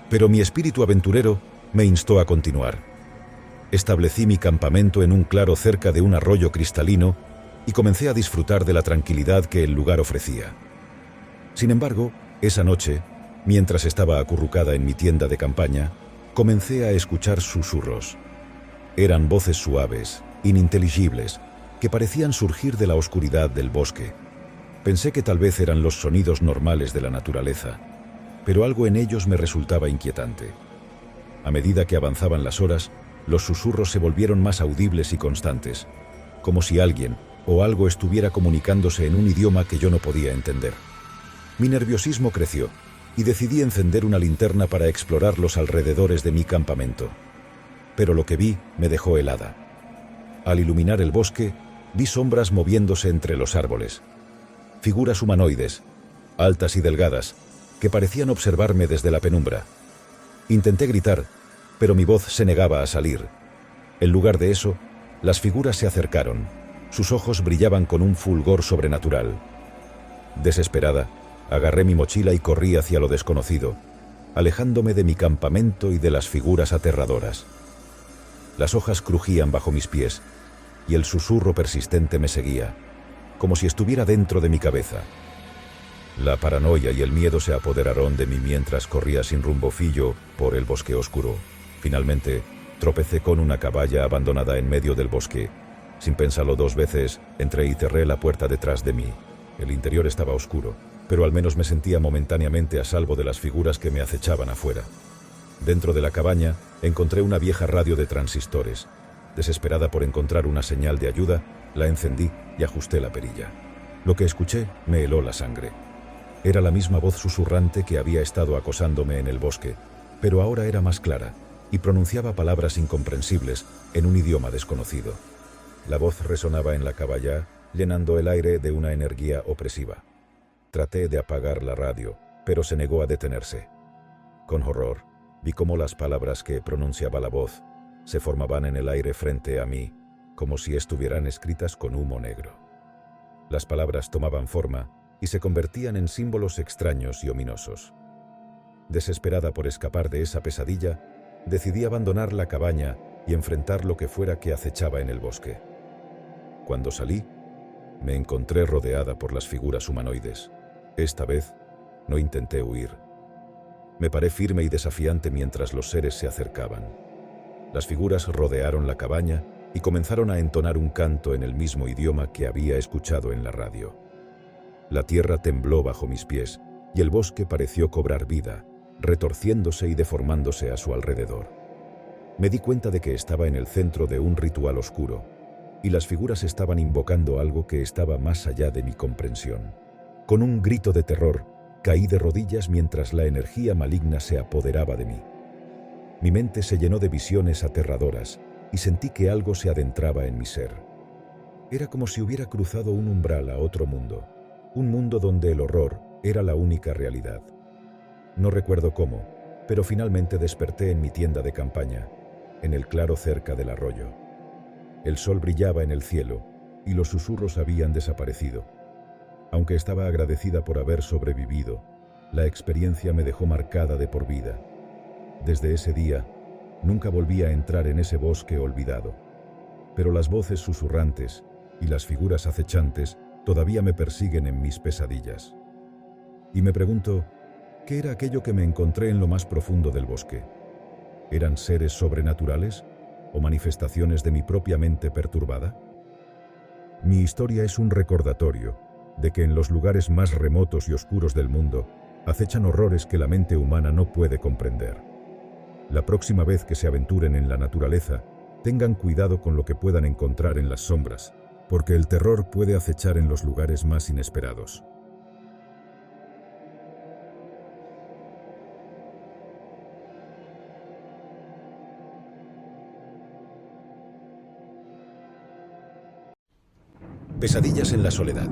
Pero mi espíritu aventurero me instó a continuar. Establecí mi campamento en un claro cerca de un arroyo cristalino y comencé a disfrutar de la tranquilidad que el lugar ofrecía. Sin embargo, esa noche, mientras estaba acurrucada en mi tienda de campaña, comencé a escuchar susurros. Eran voces suaves, ininteligibles, que parecían surgir de la oscuridad del bosque. Pensé que tal vez eran los sonidos normales de la naturaleza, pero algo en ellos me resultaba inquietante. A medida que avanzaban las horas, los susurros se volvieron más audibles y constantes, como si alguien o algo estuviera comunicándose en un idioma que yo no podía entender. Mi nerviosismo creció y decidí encender una linterna para explorar los alrededores de mi campamento. Pero lo que vi me dejó helada. Al iluminar el bosque, vi sombras moviéndose entre los árboles. Figuras humanoides, altas y delgadas, que parecían observarme desde la penumbra. Intenté gritar, pero mi voz se negaba a salir. En lugar de eso, las figuras se acercaron. Sus ojos brillaban con un fulgor sobrenatural. Desesperada, agarré mi mochila y corrí hacia lo desconocido, alejándome de mi campamento y de las figuras aterradoras. Las hojas crujían bajo mis pies, y el susurro persistente me seguía, como si estuviera dentro de mi cabeza. La paranoia y el miedo se apoderaron de mí mientras corría sin rumbo fijo por el bosque oscuro. Finalmente, tropecé con una caballa abandonada en medio del bosque. Sin pensarlo dos veces, entré y cerré la puerta detrás de mí. El interior estaba oscuro, pero al menos me sentía momentáneamente a salvo de las figuras que me acechaban afuera. Dentro de la cabaña, encontré una vieja radio de transistores. Desesperada por encontrar una señal de ayuda, la encendí y ajusté la perilla. Lo que escuché me heló la sangre. Era la misma voz susurrante que había estado acosándome en el bosque, pero ahora era más clara y pronunciaba palabras incomprensibles en un idioma desconocido. La voz resonaba en la caballa, llenando el aire de una energía opresiva. Traté de apagar la radio, pero se negó a detenerse. Con horror, vi cómo las palabras que pronunciaba la voz se formaban en el aire frente a mí, como si estuvieran escritas con humo negro. Las palabras tomaban forma y se convertían en símbolos extraños y ominosos. Desesperada por escapar de esa pesadilla, decidí abandonar la cabaña y enfrentar lo que fuera que acechaba en el bosque. Cuando salí, me encontré rodeada por las figuras humanoides. Esta vez, no intenté huir. Me paré firme y desafiante mientras los seres se acercaban. Las figuras rodearon la cabaña y comenzaron a entonar un canto en el mismo idioma que había escuchado en la radio. La tierra tembló bajo mis pies y el bosque pareció cobrar vida, retorciéndose y deformándose a su alrededor. Me di cuenta de que estaba en el centro de un ritual oscuro, y las figuras estaban invocando algo que estaba más allá de mi comprensión. Con un grito de terror, caí de rodillas mientras la energía maligna se apoderaba de mí. Mi mente se llenó de visiones aterradoras y sentí que algo se adentraba en mi ser. Era como si hubiera cruzado un umbral a otro mundo, un mundo donde el horror era la única realidad. No recuerdo cómo, pero finalmente desperté en mi tienda de campaña, en el claro cerca del arroyo. El sol brillaba en el cielo y los susurros habían desaparecido. Aunque estaba agradecida por haber sobrevivido, la experiencia me dejó marcada de por vida. Desde ese día, nunca volví a entrar en ese bosque olvidado. Pero las voces susurrantes y las figuras acechantes todavía me persiguen en mis pesadillas. Y me pregunto, ¿qué era aquello que me encontré en lo más profundo del bosque? ¿Eran seres sobrenaturales o manifestaciones de mi propia mente perturbada? Mi historia es un recordatorio de que en los lugares más remotos y oscuros del mundo acechan horrores que la mente humana no puede comprender. La próxima vez que se aventuren en la naturaleza, tengan cuidado con lo que puedan encontrar en las sombras, porque el terror puede acechar en los lugares más inesperados. Pesadillas en la soledad.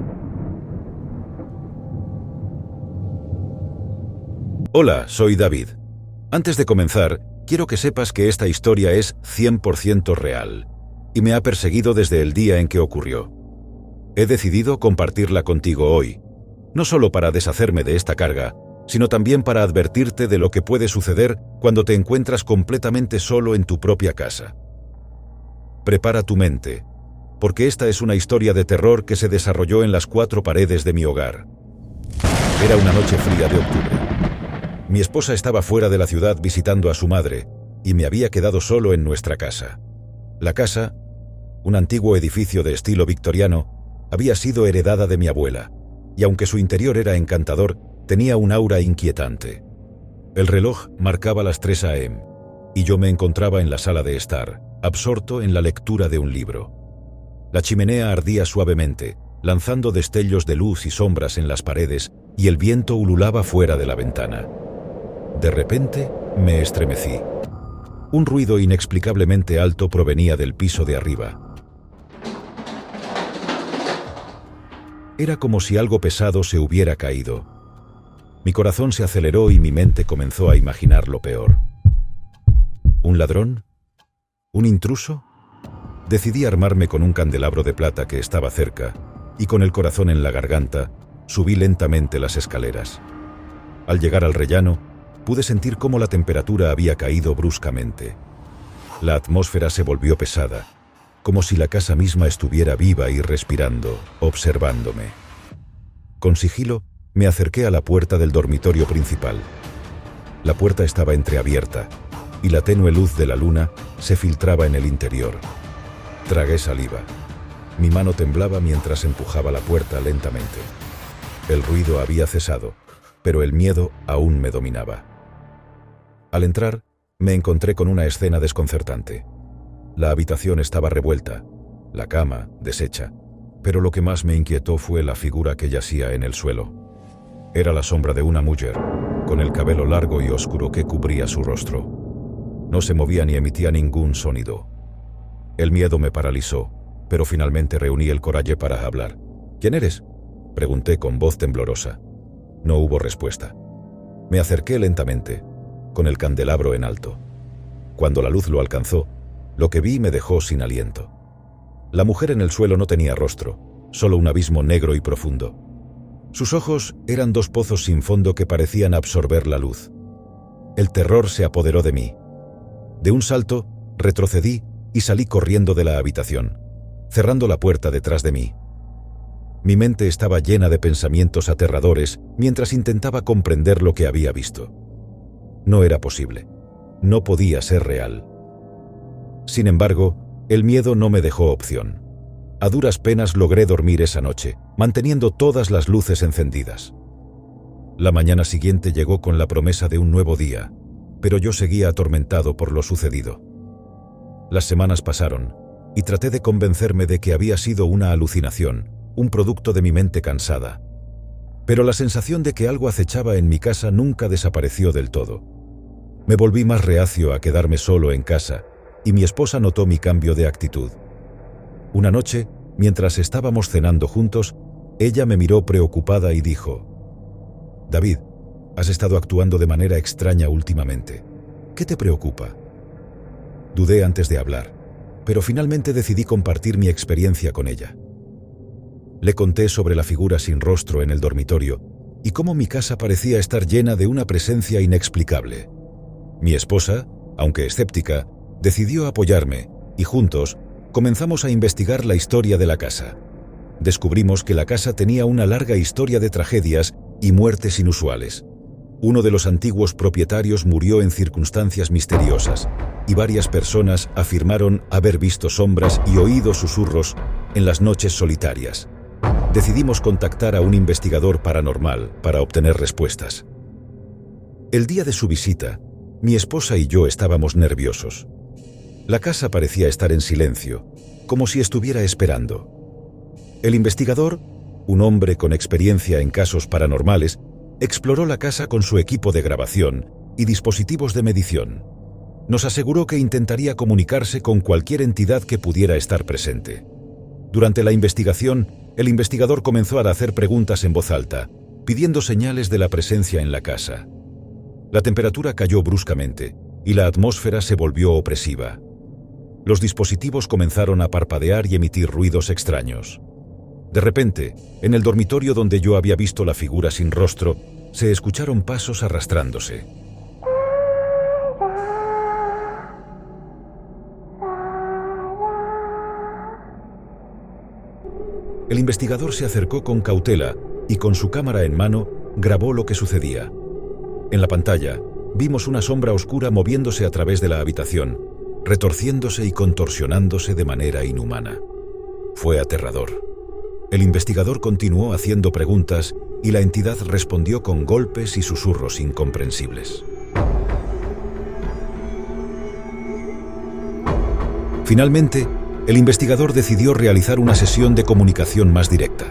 Hola, soy David. Antes de comenzar, quiero que sepas que esta historia es 100% real y me ha perseguido desde el día en que ocurrió. He decidido compartirla contigo hoy, no solo para deshacerme de esta carga, sino también para advertirte de lo que puede suceder cuando te encuentras completamente solo en tu propia casa. Prepara tu mente, porque esta es una historia de terror que se desarrolló en las 4 paredes de mi hogar. Era una noche fría de octubre. Mi esposa estaba fuera de la ciudad visitando a su madre y me había quedado solo en nuestra casa. La casa, un antiguo edificio de estilo victoriano, había sido heredada de mi abuela, y aunque su interior era encantador, tenía un aura inquietante. El reloj marcaba las 3 a.m. y yo me encontraba en la sala de estar, absorto en la lectura de un libro. La chimenea ardía suavemente, lanzando destellos de luz y sombras en las paredes, y el viento ululaba fuera de la ventana. De repente, me estremecí. Un ruido inexplicablemente alto provenía del piso de arriba. Era como si algo pesado se hubiera caído. Mi corazón se aceleró y mi mente comenzó a imaginar lo peor. ¿Un ladrón? ¿Un intruso? Decidí armarme con un candelabro de plata que estaba cerca, y con el corazón en la garganta, subí lentamente las escaleras. Al llegar al rellano, pude sentir cómo la temperatura había caído bruscamente. La atmósfera se volvió pesada, como si la casa misma estuviera viva y respirando, observándome. Con sigilo, me acerqué a la puerta del dormitorio principal. La puerta estaba entreabierta, y la tenue luz de la luna se filtraba en el interior. Tragué saliva. Mi mano temblaba mientras empujaba la puerta lentamente. El ruido había cesado, pero el miedo aún me dominaba. Al entrar, me encontré con una escena desconcertante. La habitación estaba revuelta, la cama deshecha, pero lo que más me inquietó fue la figura que yacía en el suelo. Era la sombra de una mujer, con el cabello largo y oscuro que cubría su rostro. No se movía ni emitía ningún sonido. El miedo me paralizó, pero finalmente reuní el coraje para hablar. ¿Quién eres?, pregunté con voz temblorosa. No hubo respuesta. Me acerqué lentamente, con el candelabro en alto. Cuando la luz lo alcanzó, lo que vi me dejó sin aliento. La mujer en el suelo no tenía rostro, solo un abismo negro y profundo. Sus ojos eran 2 pozos sin fondo que parecían absorber la luz. El terror se apoderó de mí. De un salto, retrocedí y salí corriendo de la habitación. cerrando la puerta detrás de mí. Mi mente estaba llena de pensamientos aterradores mientras intentaba comprender lo que había visto. No era posible. No podía ser real. Sin embargo, el miedo no me dejó opción. A duras penas logré dormir esa noche, manteniendo todas las luces encendidas. La mañana siguiente llegó con la promesa de un nuevo día, pero yo seguía atormentado por lo sucedido. Las semanas pasaron, y traté de convencerme de que había sido una alucinación, un producto de mi mente cansada. Pero la sensación de que algo acechaba en mi casa nunca desapareció del todo. Me volví más reacio a quedarme solo en casa, y mi esposa notó mi cambio de actitud. Una noche, mientras estábamos cenando juntos, ella me miró preocupada y dijo: «David, has estado actuando de manera extraña últimamente. ¿Qué te preocupa?». Dudé antes de hablar, pero finalmente decidí compartir mi experiencia con ella. Le conté sobre la figura sin rostro en el dormitorio y cómo mi casa parecía estar llena de una presencia inexplicable. Mi esposa, aunque escéptica, decidió apoyarme y juntos comenzamos a investigar la historia de la casa. Descubrimos que la casa tenía una larga historia de tragedias y muertes inusuales. Uno de los antiguos propietarios murió en circunstancias misteriosas y varias personas afirmaron haber visto sombras y oído susurros en las noches solitarias. Decidimos contactar a un investigador paranormal para obtener respuestas. El día de su visita, mi esposa y yo estábamos nerviosos. La casa parecía estar en silencio, como si estuviera esperando. El investigador, un hombre con experiencia en casos paranormales, exploró la casa con su equipo de grabación y dispositivos de medición. Nos aseguró que intentaría comunicarse con cualquier entidad que pudiera estar presente. Durante la investigación, el investigador comenzó a hacer preguntas en voz alta, pidiendo señales de la presencia en la casa. La temperatura cayó bruscamente y la atmósfera se volvió opresiva. Los dispositivos comenzaron a parpadear y emitir ruidos extraños. De repente, en el dormitorio donde yo había visto la figura sin rostro, se escucharon pasos arrastrándose. El investigador se acercó con cautela y con su cámara en mano grabó lo que sucedía. En la pantalla vimos una sombra oscura moviéndose a través de la habitación, retorciéndose y contorsionándose de manera inhumana. Fue aterrador. El investigador continuó haciendo preguntas y la entidad respondió con golpes y susurros incomprensibles. Finalmente, el investigador decidió realizar una sesión de comunicación más directa.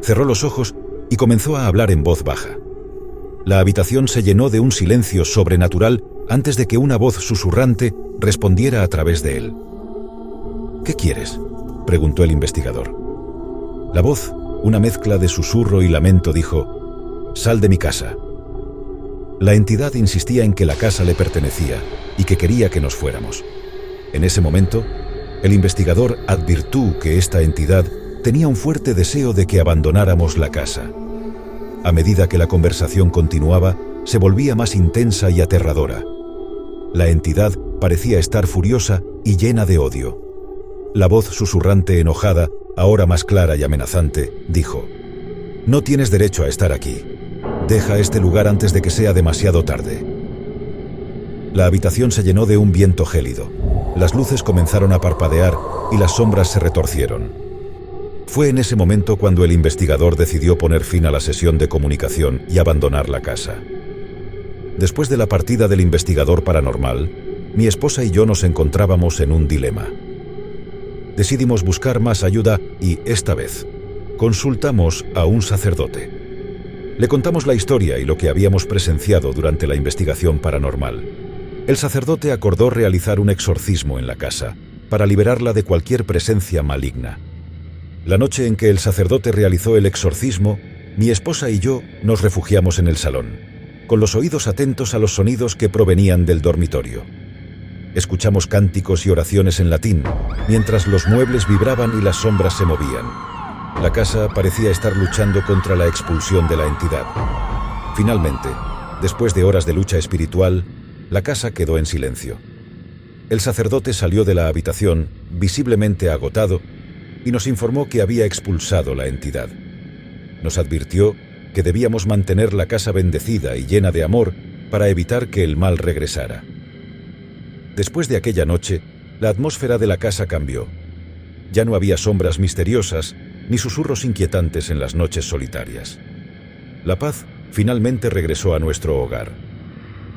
Cerró los ojos y comenzó a hablar en voz baja. La habitación se llenó de un silencio sobrenatural antes de que una voz susurrante respondiera a través de él. «¿Qué quieres?», preguntó el investigador. La voz, una mezcla de susurro y lamento, dijo: «Sal de mi casa». La entidad insistía en que la casa le pertenecía y que quería que nos fuéramos. En ese momento, el investigador advirtió que esta entidad tenía un fuerte deseo de que abandonáramos la casa. A medida que la conversación continuaba, se volvía más intensa y aterradora. La entidad parecía estar furiosa y llena de odio. La voz susurrante enojada, ahora más clara y amenazante, dijo: «No tienes derecho a estar aquí. Deja este lugar antes de que sea demasiado tarde». La habitación se llenó de un viento gélido. Las luces comenzaron a parpadear y las sombras se retorcieron. Fue en ese momento cuando el investigador decidió poner fin a la sesión de comunicación y abandonar la casa. Después de la partida del investigador paranormal, mi esposa y yo nos encontrábamos en un dilema. Decidimos buscar más ayuda y, esta vez, consultamos a un sacerdote. Le contamos la historia y lo que habíamos presenciado durante la investigación paranormal. El sacerdote acordó realizar un exorcismo en la casa para liberarla de cualquier presencia maligna. La noche en que el sacerdote realizó el exorcismo, mi esposa y yo nos refugiamos en el salón, con los oídos atentos a los sonidos que provenían del dormitorio. Escuchamos cánticos y oraciones en latín, mientras los muebles vibraban y las sombras se movían. La casa parecía estar luchando contra la expulsión de la entidad. Finalmente, después de horas de lucha espiritual, la casa quedó en silencio. El sacerdote salió de la habitación, visiblemente agotado, y nos informó que había expulsado la entidad. Nos advirtió que debíamos mantener la casa bendecida y llena de amor para evitar que el mal regresara. Después de aquella noche, la atmósfera de la casa cambió. Ya no había sombras misteriosas ni susurros inquietantes en las noches solitarias. La paz finalmente regresó a nuestro hogar.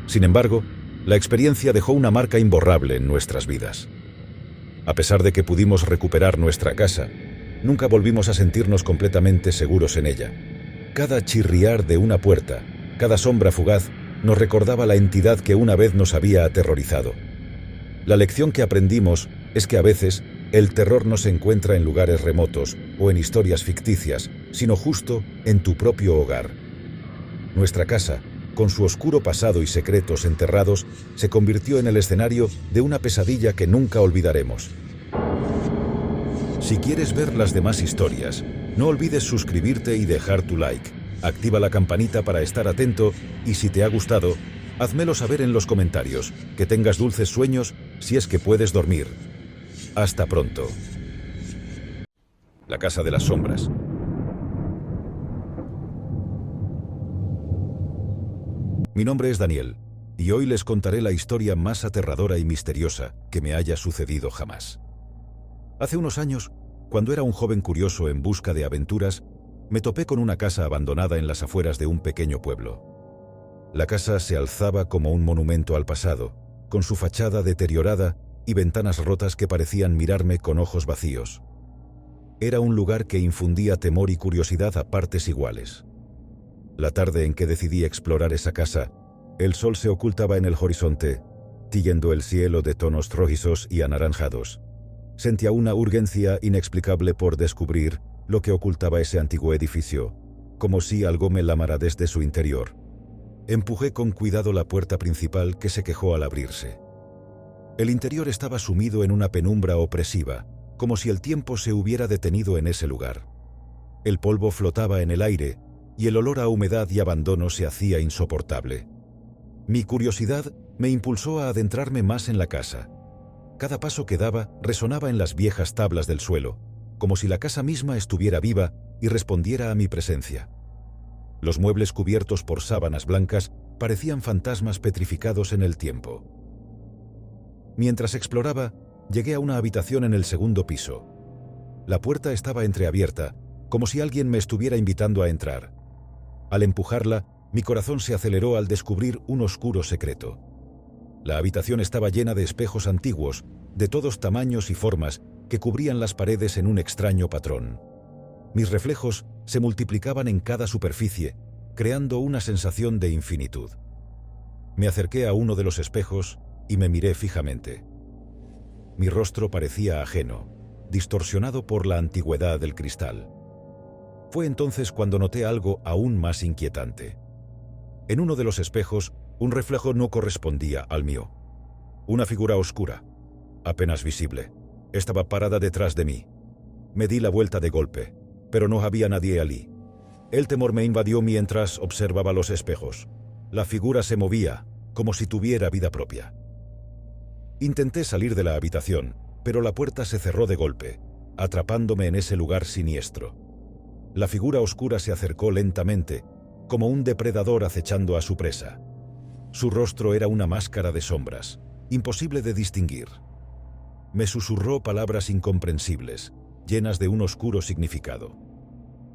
Sin embargo, la experiencia dejó una marca imborrable en nuestras vidas. A pesar de que pudimos recuperar nuestra casa, nunca volvimos a sentirnos completamente seguros en ella. Cada chirriar de una puerta, cada sombra fugaz, nos recordaba la entidad que una vez nos había aterrorizado. La lección que aprendimos es que a veces el terror no se encuentra en lugares remotos o en historias ficticias, sino justo en tu propio hogar. Nuestra casa, con su oscuro pasado y secretos enterrados, se convirtió en el escenario de una pesadilla que nunca olvidaremos. Si quieres ver las demás historias, no olvides suscribirte y dejar tu like. Activa la campanita para estar atento y si te ha gustado, házmelo saber en los comentarios. Que tengas dulces sueños si es que puedes dormir. Hasta pronto. La Casa de las Sombras. Mi nombre es Daniel, y hoy les contaré la historia más aterradora y misteriosa que me haya sucedido jamás. Hace unos años, cuando era un joven curioso en busca de aventuras, me topé con una casa abandonada en las afueras de un pequeño pueblo. La casa se alzaba como un monumento al pasado, con su fachada deteriorada y ventanas rotas que parecían mirarme con ojos vacíos. Era un lugar que infundía temor y curiosidad a partes iguales. La tarde en que decidí explorar esa casa, el sol se ocultaba en el horizonte, tiñendo el cielo de tonos rojizos y anaranjados. Sentía una urgencia inexplicable por descubrir lo que ocultaba ese antiguo edificio, como si algo me lamara desde su interior. Empujé con cuidado la puerta principal que se quejó al abrirse. El interior estaba sumido en una penumbra opresiva, como si el tiempo se hubiera detenido en ese lugar. El polvo flotaba en el aire y el olor a humedad y abandono se hacía insoportable. Mi curiosidad me impulsó a adentrarme más en la casa. Cada paso que daba resonaba en las viejas tablas del suelo, como si la casa misma estuviera viva y respondiera a mi presencia. Los muebles cubiertos por sábanas blancas parecían fantasmas petrificados en el tiempo. Mientras exploraba, llegué a una habitación en el segundo piso. La puerta estaba entreabierta, como si alguien me estuviera invitando a entrar. Al empujarla, mi corazón se aceleró al descubrir un oscuro secreto. La habitación estaba llena de espejos antiguos, de todos tamaños y formas, que cubrían las paredes en un extraño patrón. Mis reflejos se multiplicaban en cada superficie, creando una sensación de infinitud. Me acerqué a uno de los espejos y me miré fijamente. Mi rostro parecía ajeno, distorsionado por la antigüedad del cristal. Fue entonces cuando noté algo aún más inquietante. En uno de los espejos, un reflejo no correspondía al mío. Una figura oscura, apenas visible, estaba parada detrás de mí. Me di la vuelta de golpe, pero no había nadie allí. El temor me invadió mientras observaba los espejos. La figura se movía, como si tuviera vida propia. Intenté salir de la habitación, pero la puerta se cerró de golpe, atrapándome en ese lugar siniestro. La figura oscura se acercó lentamente, como un depredador acechando a su presa. Su rostro era una máscara de sombras, imposible de distinguir. Me susurró palabras incomprensibles, llenas de un oscuro significado.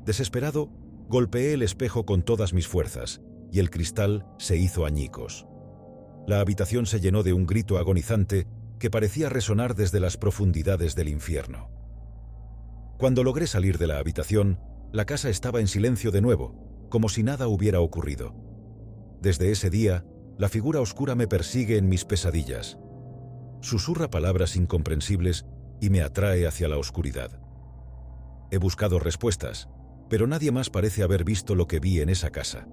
Desesperado, golpeé el espejo con todas mis fuerzas, y el cristal se hizo añicos. La habitación se llenó de un grito agonizante que parecía resonar desde las profundidades del infierno. Cuando logré salir de la habitación, la casa estaba en silencio de nuevo, como si nada hubiera ocurrido. Desde ese día, la figura oscura me persigue en mis pesadillas. Susurra palabras incomprensibles y me atrae hacia la oscuridad. He buscado respuestas, pero nadie más parece haber visto lo que vi en esa casa.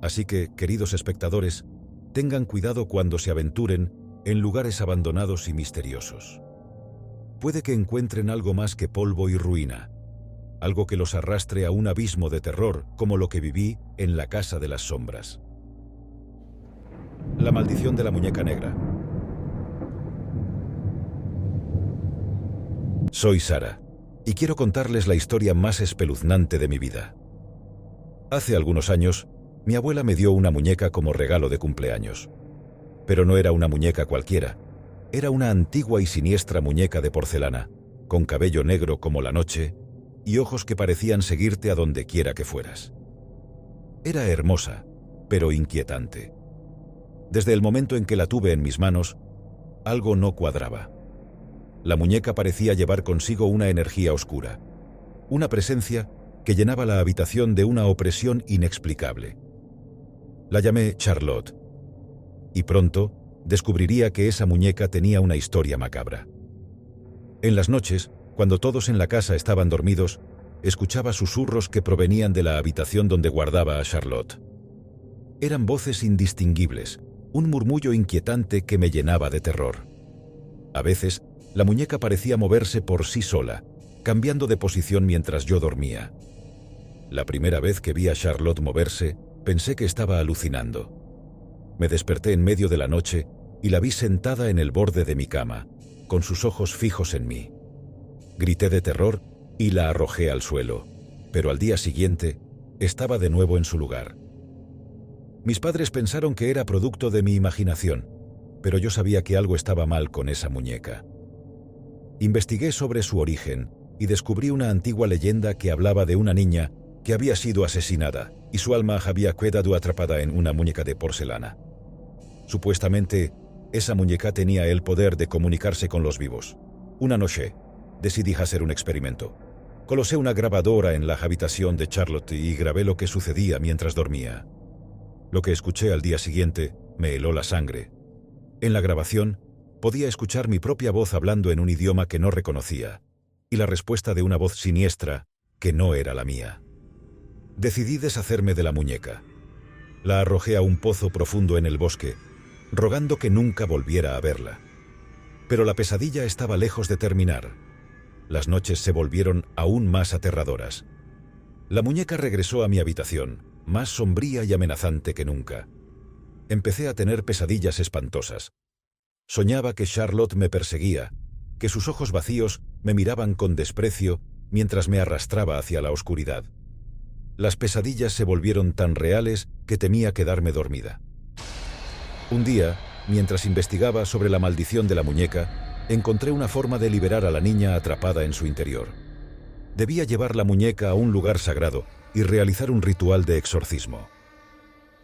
Así que, queridos espectadores, tengan cuidado cuando se aventuren en lugares abandonados y misteriosos. Puede que encuentren algo más que polvo y ruina, algo que los arrastre a un abismo de terror como lo que viví en la Casa de las Sombras. La maldición de la muñeca negra. Soy Sara, y quiero contarles la historia más espeluznante de mi vida. Hace algunos años, mi abuela me dio una muñeca como regalo de cumpleaños. Pero no era una muñeca cualquiera, era una antigua y siniestra muñeca de porcelana, con cabello negro como la noche y ojos que parecían seguirte a donde quiera que fueras. Era hermosa, pero inquietante. Desde el momento en que la tuve en mis manos, algo no cuadraba. La muñeca parecía llevar consigo una energía oscura, una presencia que llenaba la habitación de una opresión inexplicable. La llamé Charlotte, y pronto descubriría que esa muñeca tenía una historia macabra. En las noches, cuando todos en la casa estaban dormidos, escuchaba susurros que provenían de la habitación donde guardaba a Charlotte. Eran voces indistinguibles, un murmullo inquietante que me llenaba de terror. A veces, la muñeca parecía moverse por sí sola, cambiando de posición mientras yo dormía. La primera vez que vi a Charlotte moverse, pensé que estaba alucinando. Me desperté en medio de la noche y la vi sentada en el borde de mi cama, con sus ojos fijos en mí. Grité de terror y la arrojé al suelo, pero al día siguiente estaba de nuevo en su lugar. Mis padres pensaron que era producto de mi imaginación, pero yo sabía que algo estaba mal con esa muñeca. Investigué sobre su origen y descubrí una antigua leyenda que hablaba de una niña que había sido asesinada y su alma había quedado atrapada en una muñeca de porcelana. Supuestamente, esa muñeca tenía el poder de comunicarse con los vivos. Una noche, decidí hacer un experimento. Colocé una grabadora en la habitación de Charlotte y grabé lo que sucedía mientras dormía. Lo que escuché al día siguiente me heló la sangre. En la grabación, podía escuchar mi propia voz hablando en un idioma que no reconocía, y la respuesta de una voz siniestra que no era la mía. Decidí deshacerme de la muñeca. La arrojé a un pozo profundo en el bosque, rogando que nunca volviera a verla. Pero la pesadilla estaba lejos de terminar. Las noches se volvieron aún más aterradoras. La muñeca regresó a mi habitación, más sombría y amenazante que nunca. Empecé a tener pesadillas espantosas. Soñaba que Charlotte me perseguía, que sus ojos vacíos me miraban con desprecio mientras me arrastraba hacia la oscuridad. Las pesadillas se volvieron tan reales que temía quedarme dormida. Un día, mientras investigaba sobre la maldición de la muñeca, encontré una forma de liberar a la niña atrapada en su interior. Debía llevar la muñeca a un lugar sagrado y realizar un ritual de exorcismo.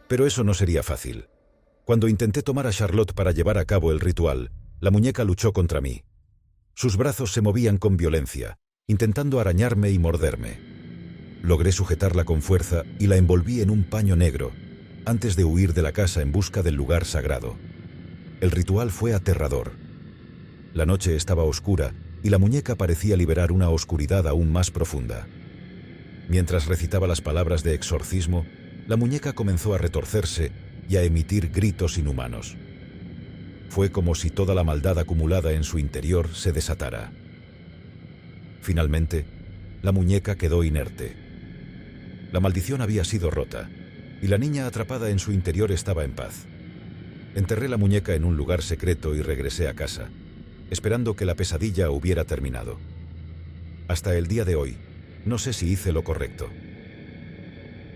Pero eso no sería fácil. Cuando intenté tomar a Charlotte para llevar a cabo el ritual, la muñeca luchó contra mí. Sus brazos se movían con violencia, intentando arañarme y morderme. Logré sujetarla con fuerza y la envolví en un paño negro, antes de huir de la casa en busca del lugar sagrado. El ritual fue aterrador. La noche estaba oscura y la muñeca parecía liberar una oscuridad aún más profunda. Mientras recitaba las palabras de exorcismo, la muñeca comenzó a retorcerse y a emitir gritos inhumanos. Fue como si toda la maldad acumulada en su interior se desatara. Finalmente, la muñeca quedó inerte. La maldición había sido rota, y la niña atrapada en su interior estaba en paz. Enterré la muñeca en un lugar secreto y regresé a casa, esperando que la pesadilla hubiera terminado. Hasta el día de hoy, no sé si hice lo correcto.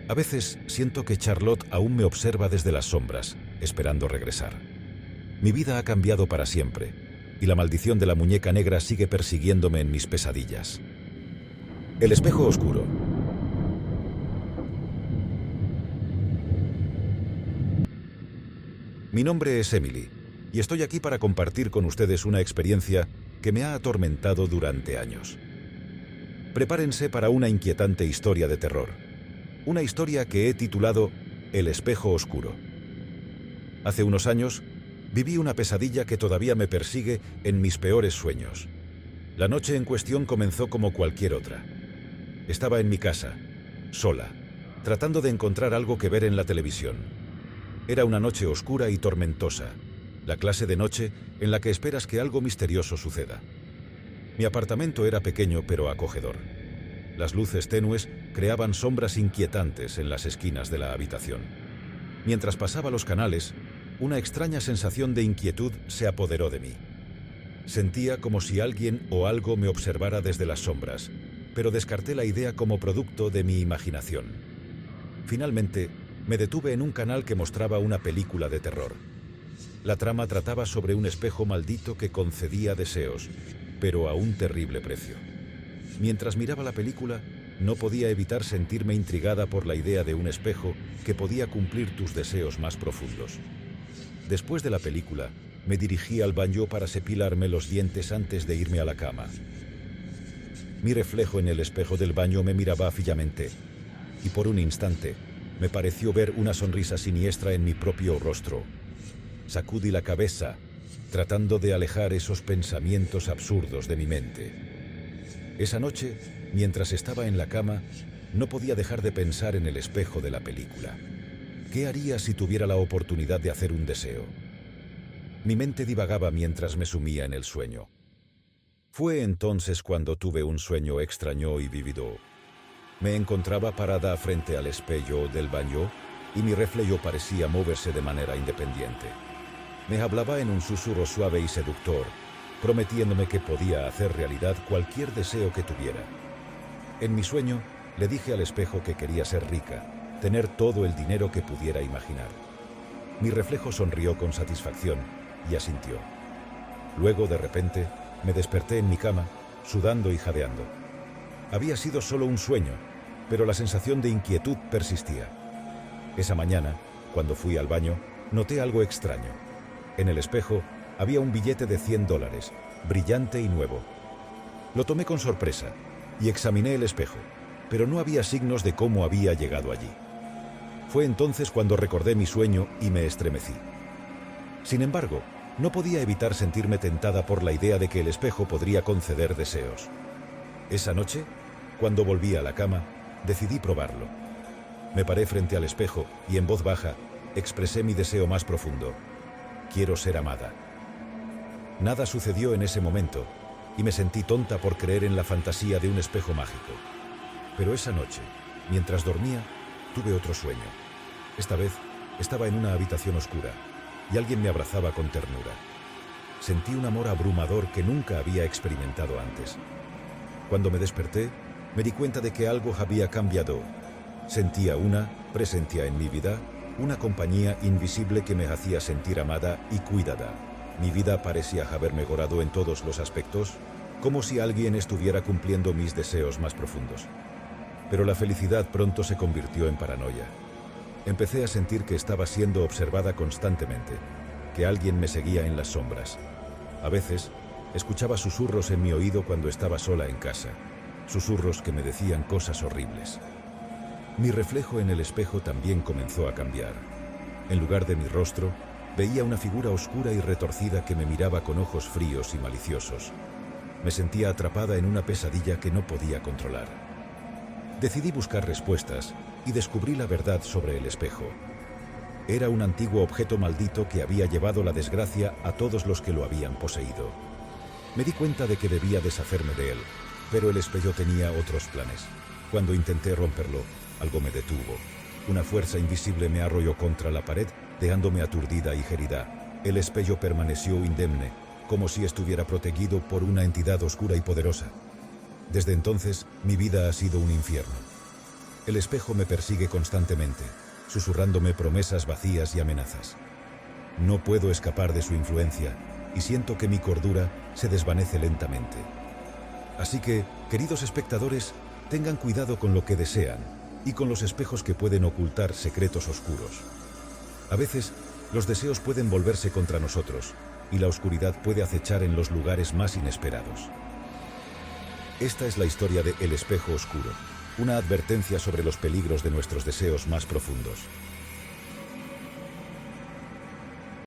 A veces siento que Charlotte aún me observa desde las sombras, esperando regresar. Mi vida ha cambiado para siempre, y la maldición de la muñeca negra sigue persiguiéndome en mis pesadillas. El espejo oscuro. Mi nombre es Emily, y estoy aquí para compartir con ustedes una experiencia que me ha atormentado durante años. Prepárense para una inquietante historia de terror. Una historia que he titulado El espejo oscuro. Hace unos años, viví una pesadilla que todavía me persigue en mis peores sueños. La noche en cuestión comenzó como cualquier otra. Estaba en mi casa, sola, tratando de encontrar algo que ver en la televisión. Era una noche oscura y tormentosa, la clase de noche en la que esperas que algo misterioso suceda. Mi apartamento era pequeño pero acogedor. Las luces tenues creaban sombras inquietantes en las esquinas de la habitación. Mientras pasaba los canales, una extraña sensación de inquietud se apoderó de mí. Sentía como si alguien o algo me observara desde las sombras, pero descarté la idea como producto de mi imaginación. Finalmente, me detuve en un canal que mostraba una película de terror. La trama trataba sobre un espejo maldito que concedía deseos, pero a un terrible precio. Mientras miraba la película, no podía evitar sentirme intrigada por la idea de un espejo que podía cumplir tus deseos más profundos. Después de la película, me dirigí al baño para cepilarme los dientes antes de irme a la cama. Mi reflejo en el espejo del baño me miraba fijamente, y por un instante me pareció ver una sonrisa siniestra en mi propio rostro. Sacudí la cabeza, tratando de alejar esos pensamientos absurdos de mi mente. Esa noche, mientras estaba en la cama, no podía dejar de pensar en el espejo de la película. ¿Qué haría si tuviera la oportunidad de hacer un deseo? Mi mente divagaba mientras me sumía en el sueño. Fue entonces cuando tuve un sueño extraño y vívido. Me encontraba parada frente al espejo del baño y mi reflejo parecía moverse de manera independiente. Me hablaba en un susurro suave y seductor, prometiéndome que podía hacer realidad cualquier deseo que tuviera. En mi sueño, le dije al espejo que quería ser rica, tener todo el dinero que pudiera imaginar. Mi reflejo sonrió con satisfacción y asintió. Luego, de repente, me desperté en mi cama, sudando y jadeando. Había sido solo un sueño, pero la sensación de inquietud persistía. Esa mañana, cuando fui al baño, noté algo extraño. En el espejo había un billete de $100, brillante y nuevo. Lo tomé con sorpresa y examiné el espejo, pero no había signos de cómo había llegado allí. Fue entonces cuando recordé mi sueño y me estremecí. Sin embargo, no podía evitar sentirme tentada por la idea de que el espejo podría conceder deseos. Esa noche, cuando volví a la cama, decidí probarlo. Me paré frente al espejo y en voz baja expresé mi deseo más profundo. Quiero ser amada. Nada sucedió en ese momento y me sentí tonta por creer en la fantasía de un espejo mágico. Pero esa noche, mientras dormía, tuve otro sueño. Esta vez estaba en una habitación oscura y alguien me abrazaba con ternura. Sentí un amor abrumador que nunca había experimentado antes. Cuando me desperté, me di cuenta de que algo había cambiado. Sentía una presencia en mi vida, una compañía invisible que me hacía sentir amada y cuidada. Mi vida parecía haber mejorado en todos los aspectos, como si alguien estuviera cumpliendo mis deseos más profundos. Pero la felicidad pronto se convirtió en paranoia. Empecé a sentir que estaba siendo observada constantemente, que alguien me seguía en las sombras. A veces, escuchaba susurros en mi oído cuando estaba sola en casa, susurros que me decían cosas horribles. Mi reflejo en el espejo también comenzó a cambiar. En lugar de mi rostro, veía una figura oscura y retorcida que me miraba con ojos fríos y maliciosos. Me sentía atrapada en una pesadilla que no podía controlar. Decidí buscar respuestas y descubrí la verdad sobre el espejo. Era un antiguo objeto maldito que había llevado la desgracia a todos los que lo habían poseído. Me di cuenta de que debía deshacerme de él, pero el espejo tenía otros planes. Cuando intenté romperlo, algo me detuvo. Una fuerza invisible me arrolló contra la pared, dejándome aturdida y herida. El espejo permaneció indemne, como si estuviera protegido por una entidad oscura y poderosa. Desde entonces, mi vida ha sido un infierno. El espejo me persigue constantemente, susurrándome promesas vacías y amenazas. No puedo escapar de su influencia y siento que mi cordura se desvanece lentamente. Así que, queridos espectadores, tengan cuidado con lo que desean y con los espejos que pueden ocultar secretos oscuros. A veces, los deseos pueden volverse contra nosotros y la oscuridad puede acechar en los lugares más inesperados. Esta es la historia de El espejo oscuro, una advertencia sobre los peligros de nuestros deseos más profundos.